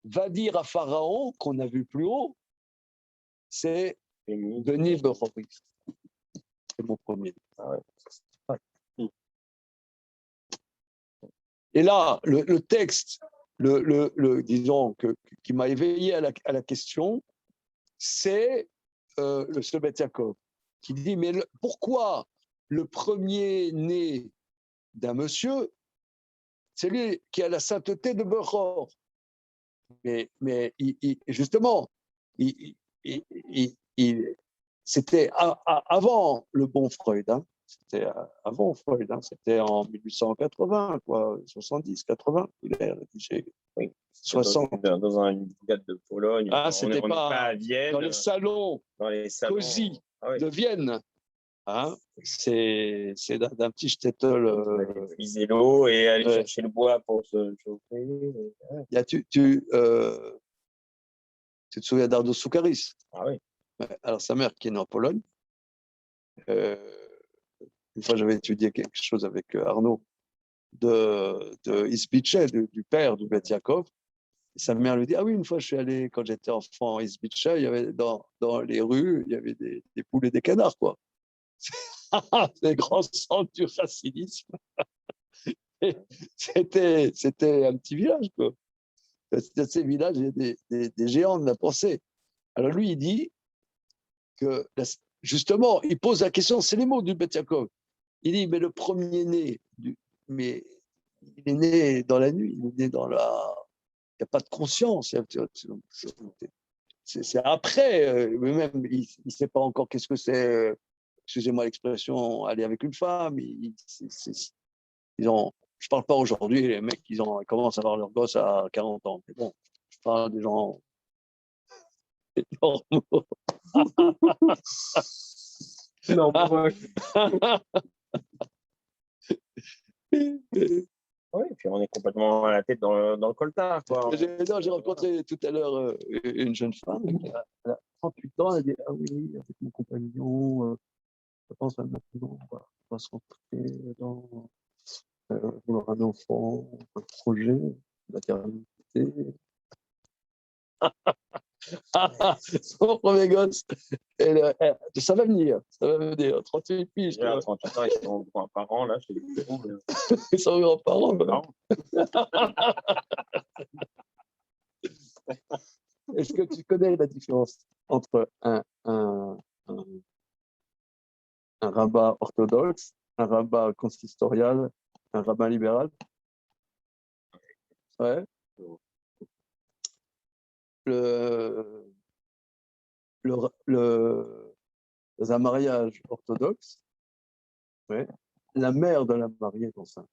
va dire à Pharaon, qu'on a vu plus haut, c'est Beni Bechori. C'est mon premier. Ah ouais. Et là, le texte, disons, qui m'a éveillé à la question, c'est le Sebet Yaakov, qui dit, mais pourquoi le premier-né d'un monsieur, c'est lui qui a la sainteté de Bechor? Mais justement, c'était avant le bon Freud, hein. C'était avant Freud, hein. C'était en 1880, quoi, 70, 80, il a rédigé. Oui. 60. Dans une bourgade de Pologne. C'était pas à Vienne. Dans les salons cosy de Vienne. Hein, c'est d'un petit shtetl. Puiser l'eau et aller chercher le bois pour se chauffer. Tu te souviens d'Ardo Soukaris? Ah oui. Alors, sa mère qui est née en Pologne. Une fois, j'avais étudié quelque chose avec Arnaud de Izbiche, du père du Beth Yaakov. Et sa mère lui dit, ah oui, une fois, je suis allé, quand j'étais enfant à Izbiche, il y avait dans les rues, il y avait des poules et des canards, quoi. C'est les grands centres du racinisme. C'était un petit village, quoi. Dans ces villages, il y a des géants de la pensée. Alors lui, il dit que, justement, il pose la question, c'est les mots du Beth Yaakov. Il dit, mais le premier-né, mais il est né dans la nuit, il est né dans a pas de conscience. C'est après, même, il ne sait pas encore qu'est-ce que c'est, excusez-moi l'expression, aller avec une femme. Je ne parle pas aujourd'hui, les mecs, ils commencent à avoir leur gosse à 40 ans. Mais bon, je parle des gens normaux. Non, moi, Oui, et puis on est complètement à la tête dans le coltard, quoi. J'ai rencontré tout à l'heure une jeune femme, elle a 38 ans, elle a dit ah oui, avec mon compagnon, je pense à maintenant, on va se rencontrer dans vouloir un enfant, un projet, maternité. Son premier gosse, ça va venir, 38 piges. Déjà, à 38 ans, ils sont grands-parents, là, chez les Ils sont grands-parents. Est-ce que tu connais la différence entre un rabbin orthodoxe, un rabbin consistorial, un rabbin libéral? Ouais. Dans un mariage orthodoxe, ouais, la mère de la mariée est enceinte.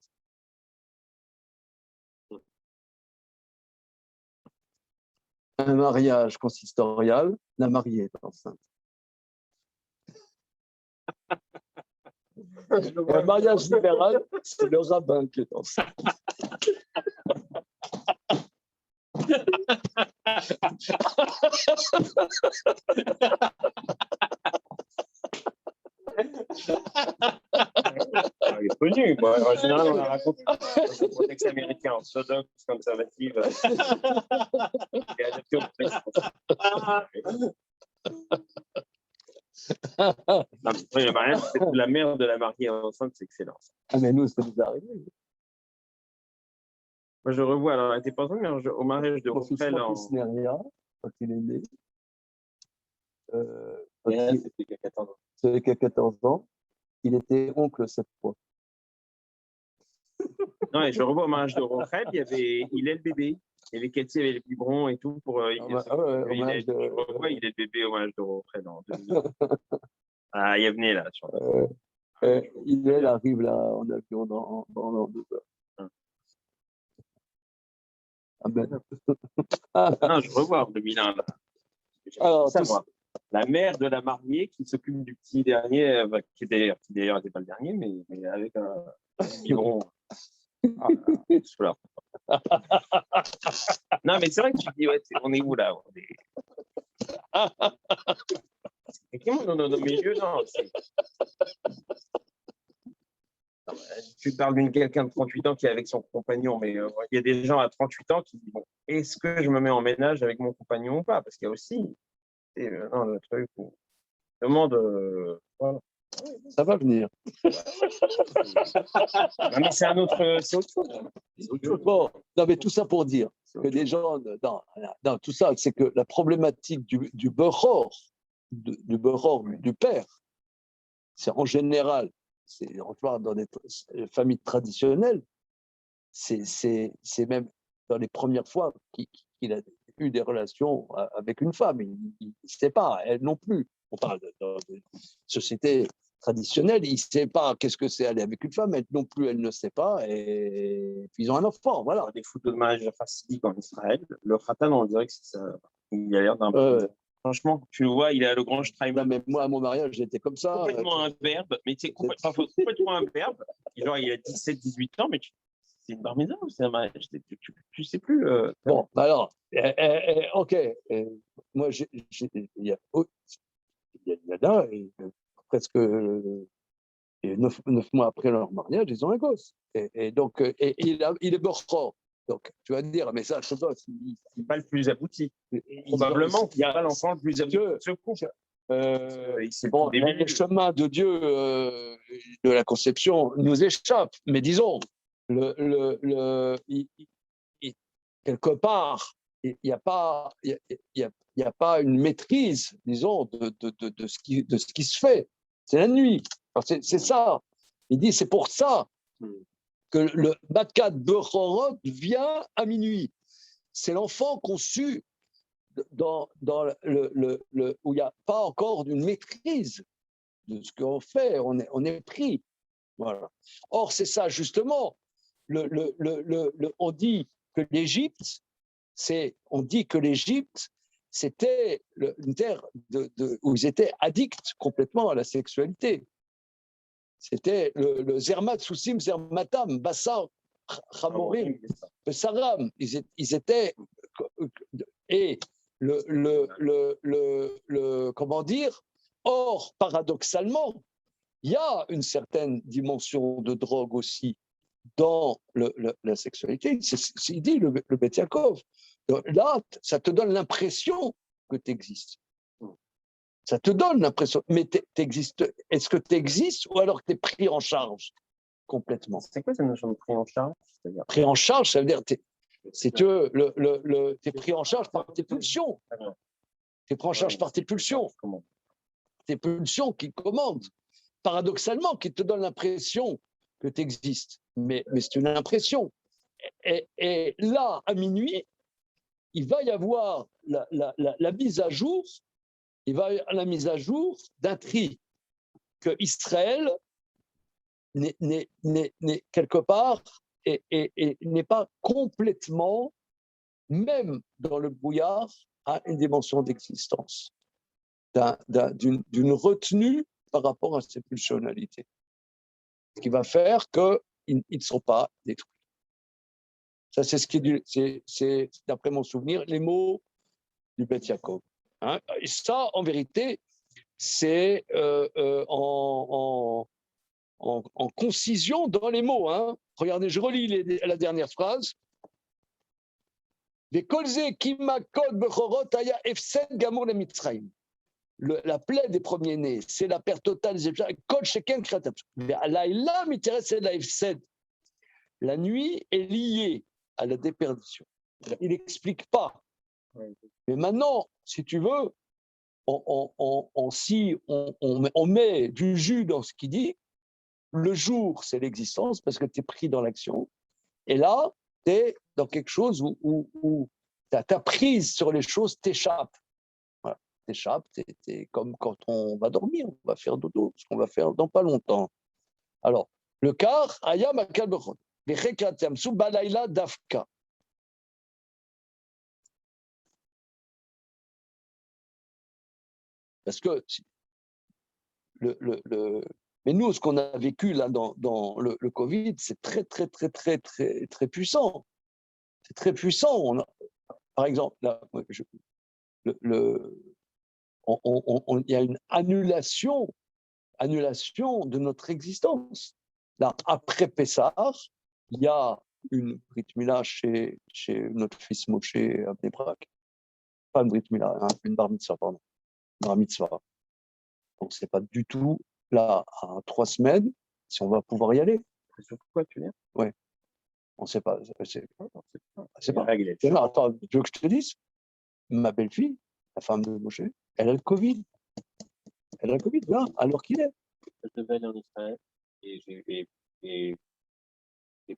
Un mariage consistorial, la mariée est enceinte. Et un mariage libéral, c'est le rabbin qui est enceinte. Il est connu, moi. En général, on la raconte dans le contexte américain, orthodoxe, conservatif. Il est adapté au contexte. Non, mais le mariage, c'est la mère de la mariée enceinte, c'est excellent. Ah, mais nous, ça nous arrive. Moi, je revois, alors, elle n'était pas mais au mariage de Mon fils Raphaël en. Cisneria, quand il est né, C'était qu'à 14 ans. qu'à 14 ans, il était oncle 7 fois. Non, et je revois au mariage de Raphaël, il est le bébé. Et les Cathy avaient les biberons et tout pour. Ouais, je revois, il est le bébé au mariage de Raphaël en 2000. Ah, il venait là. il arrive là en avion dans 2 heures. Ah ben. Non, je revois en 2001 là. Alors, savoir. La mère de la mariée qui s'occupe du petit dernier, qui d'ailleurs n'était pas le dernier, mais avec un biberon. Non, mais c'est vrai que tu dis, ouais, on est où là? Effectivement, dans nos milieux, non. Tu parles de quelqu'un de 38 ans qui est avec son compagnon, mais il y a des gens à 38 ans qui disent, bon, est-ce que je me mets en ménage avec mon compagnon ou pas? Parce qu'il y a aussi le truc où on demande. Voilà. Ça va venir. Non, mais c'est autre chose. Bon, non, mais tout ça pour dire que des gens, dans tout ça, c'est que la problématique du beror, du père, c'est en général, on parle dans des familles traditionnelles, c'est même dans les premières fois qu'il a eu des relations avec une femme. Il ne sait pas, elle non plus. On parle de société traditionnelle, il ne sait pas qu'est-ce que c'est aller avec une femme, elle non plus, elle ne sait pas, et puis ils ont un enfant, voilà. Des photos de mariage chassidique en Israël, le khatan, on dirait que c'est ça. Il a l'air d'un peu. Franchement, tu le vois, il est à le grand Shtraim. Non, mais moi, à mon mariage, j'étais comme ça. Complètement imberbe, mais tu sais, complètement imberbe. Genre, il a 17-18 ans, mais c'est une bar mitzvah ou c'est un mariage? Tu sais plus. Bon, alors, ok. Moi, il y a là, presque 9 mois après leur mariage, ils ont un gosse. Et donc, il est borchor. Donc, tu vas te dire, mais ça, ce gosse, c'est pas le plus abouti. Probablement qu'il n'y a pas l'enfant le plus abouti. Bon, les chemins de Dieu de la conception nous échappent, mais disons, quelque part, il n'y a pas une maîtrise, disons, de ce qui se fait. C'est la nuit. C'est ça. Il dit, c'est pour ça que le Makat Bechorot vient à minuit. c'est l'enfant conçu dans où il n'y a pas encore d'une maîtrise de ce qu'on fait, on est pris. Voilà. Or, c'est ça justement, on dit que l'Égypte, c'était une terre où ils étaient addicts complètement à la sexualité. C'était le Zermat Soussim Zermatam, Bassar, Chamorim, Saram. Ils étaient. Et comment dire? Or, paradoxalement, il y a une certaine dimension de drogue aussi dans la sexualité. Il dit le Beth Yaakov. Là, ça te donne l'impression que tu existes. Ça te donne l'impression. Mais est-ce que tu existes ou alors que tu es pris en charge complètement? C'est quoi cette notion de pris en charge? Pris en charge, ça veut dire que tu es pris en charge par tes pulsions. Tu es pris en charge par tes pulsions. Tes pulsions qui commandent. Paradoxalement, qui te donnent l'impression que tu existes. Mais c'est une impression. Et là, à minuit, il va y avoir la mise à jour, d'un tri que Israël n'est quelque part et n'est pas complètement, même dans le brouillard, à une dimension d'existence, d'une retenue par rapport à ses pulsionalités. Ce qui va faire qu'ils ne seront pas détruits. Ça, c'est ce qui c'est d'après mon souvenir, les mots du Beth Yaakov. Hein. Et ça, en vérité, c'est en concision dans les mots. Hein. Regardez, je relis la dernière phrase. La plaie des premiers-nés, c'est la perte totale des Égyptiens. La nuit est liée à la déperdition. Il n'explique pas. Mais maintenant, si tu veux, on met du jus dans ce qu'il dit. Le jour, c'est l'existence parce que tu es pris dans l'action. Et là, tu es dans quelque chose où ta prise sur les choses t'échappe. Voilà. T'échappe, t'es comme quand on va dormir, on va faire dodo, ce qu'on va faire dans pas longtemps. Alors, le quart, Ayam Akal Bechon. Balayla Dafka. Parce que mais nous, ce qu'on a vécu là dans le Covid, c'est très, très, très, très, très, très puissant. C'est très puissant. Par exemple, là, il y a une annulation de notre existence. Là, après Pessah, il y a une Brit Mila chez notre fils Moshe à Bnei Brak. Pas une Brit Mila, hein, une Bar Mitzvah, pardon. Bar Mitzvah. Donc, c'est pas du tout, là, à 3 semaines, si on va pouvoir y aller. Sur quoi tu viens? Oui. On ne sait pas. C'est pas. Non, attends, tu veux que je te dise? Ma belle-fille, la femme de Moshe, elle a le Covid. Elle a le Covid, là, alors qu'il est. Je devais aller en Israël et j'ai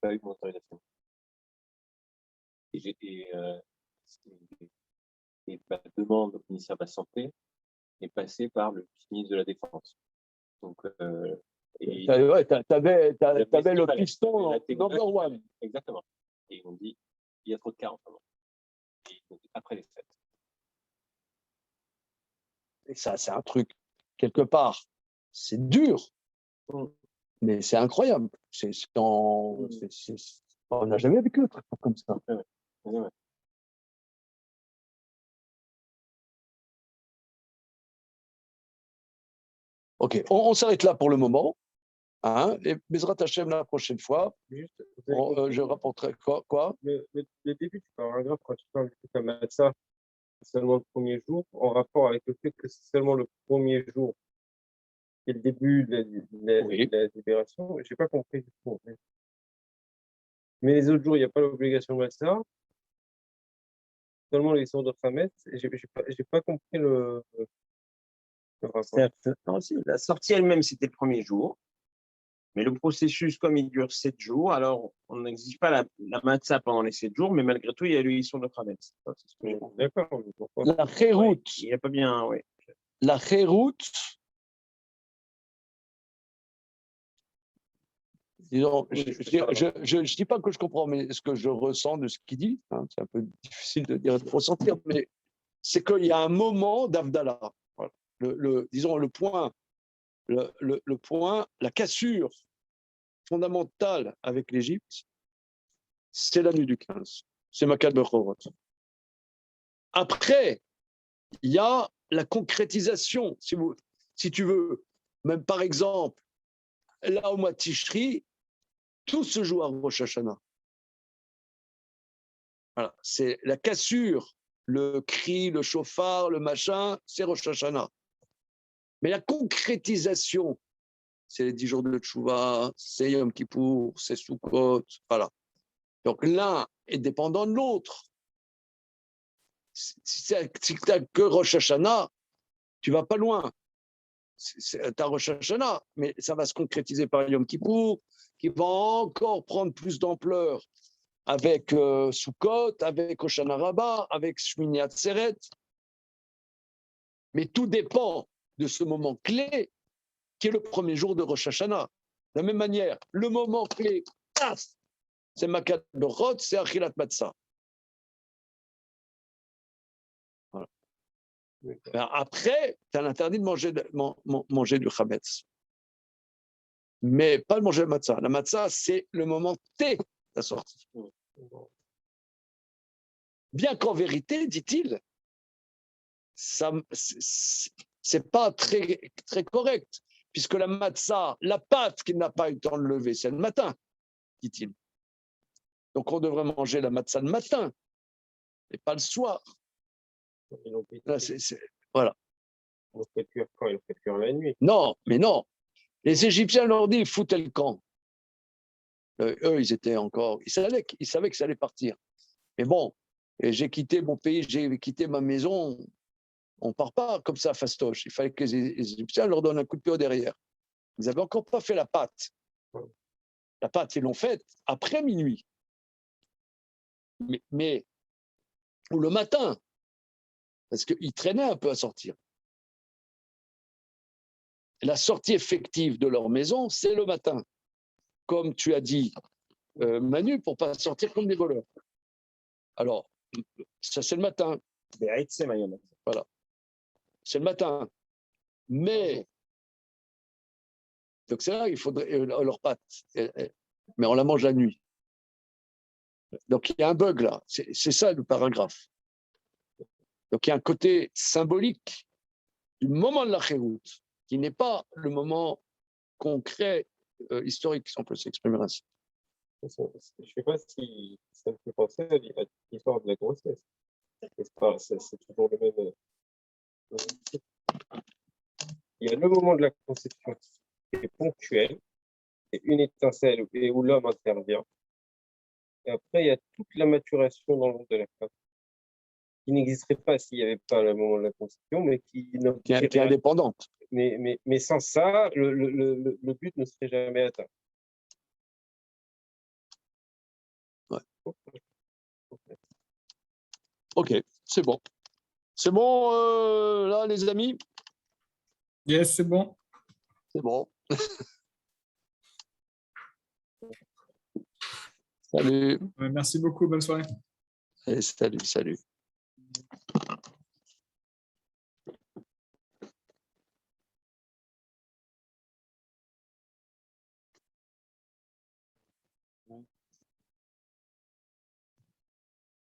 pas eu mon autorisation. Et ma demande au ministère de la Santé est passée par le ministre de la Défense. Donc, t'avais le piston number one. Exactement. Et ils m'ont dit, il y a trop de cas en ce moment. Et donc, après les fêtes. Et ça, c'est un truc, quelque part, c'est dur, mais c'est incroyable. On n'a jamais vécu un truc comme ça. Ouais. Ok, on s'arrête là pour le moment. Hein, et Bezrat Hashem la prochaine fois, je rapporterai quoi le début du paragraphe, quand tu parles du Matzah, c'est seulement le premier jour, en rapport avec le fait que c'est seulement le premier jour qui est le début de la libération, je n'ai pas compris du tout. Mais les autres jours, il n'y a pas l'obligation de Matzah, seulement les sourds de Khamet, et je n'ai pas compris le rapport. Non, si, la sortie elle-même, c'était le premier jour. Mais le processus, comme il dure 7 jours, alors on n'exige pas la matzah pendant les 7 jours, mais malgré tout, il y a l'huisson de Chametz. D'accord, mais pourquoi? La chérout, Il n'y a pas bien, oui. la chérout, disons, je ne dis pas que je comprends, mais ce que je ressens de ce qu'il dit, hein, c'est un peu difficile de dire, de ressentir, mais c'est qu'il y a un moment d'Avdallah. Voilà. Disons, le point, la cassure fondamentale avec l'Égypte, c'est la nuit du 15. C'est Makat Bechorot. Après, il y a la concrétisation, si tu veux. Même par exemple, là au mois Tishri, tout se joue à Rosh Hashanah. Voilà, c'est la cassure, le cri, le chauffard, le machin, c'est Rosh Hashanah. Mais la concrétisation, c'est les 10 jours de Tchouva, c'est Yom Kippour, c'est Sukkot, voilà. Donc l'un est dépendant de l'autre. Si tu n'as que Rosh Hashanah, tu ne vas pas loin. Tu as Rosh Hashanah, mais ça va se concrétiser par Yom Kippour, qui va encore prendre plus d'ampleur avec Sukkot, avec Hoshana Rabbah, avec Shmini Atzeret. Mais tout dépend de ce moment clé qui est le premier jour de Rosh Hashanah. De la même manière, le moment clé, c'est Makat Bechorot, c'est Achilat Matzah. Voilà. Après, tu as l'interdit de manger du chametz. Mais pas de manger le matzah. La matzah, c'est le moment T, la sortie. Bien qu'en vérité, dit-il, ça, c'est pas très, très correct, puisque la matzah, la pâte qu'il n'a pas eu le temps de lever, c'est le matin, dit-il. Donc on devrait manger la matzah le matin, et pas le soir. Là, voilà. On le fait cuire quand? Il le fait cuire la nuit. Non, mais non. Les Égyptiens leur disent, foutez le camp. Eux, ils étaient encore, ils savaient que ça allait partir. Mais bon, j'ai quitté mon pays, j'ai quitté ma maison. On ne part pas comme ça, fastoche. Il fallait que les Égyptiens leur donnent un coup de pied au derrière. Ils n'avaient encore pas fait la pâte. La pâte, ils l'ont faite après minuit. Mais ou le matin, parce qu'ils traînaient un peu à sortir. La sortie effective de leur maison, c'est le matin. Comme tu as dit, Manu, pour ne pas sortir comme des voleurs. Alors, ça, c'est le matin. Voilà. C'est le matin. Mais, donc c'est là qu'il faudrait leur pâte. Mais on la mange la nuit. Donc il y a un bug là. C'est ça le paragraphe. Donc il y a un côté symbolique du moment de la chérout, qui n'est pas le moment concret, historique, si on peut s'exprimer ainsi. Je ne sais pas si ça me fait penser à l'histoire de la grossesse. C'est toujours le même. Il y a le moment de la conception qui est ponctuel, et une étincelle et où l'homme intervient. Et après, il y a toute la maturation dans le monde de la femme, qui n'existerait pas s'il n'y avait pas le moment de la conception, mais qui est indépendante. Mais sans ça, le but ne serait jamais atteint. Ouais. Ok, c'est bon. C'est bon, là, les amis? Yes, c'est bon. C'est bon. Salut. Merci beaucoup, bonne soirée. Et salut.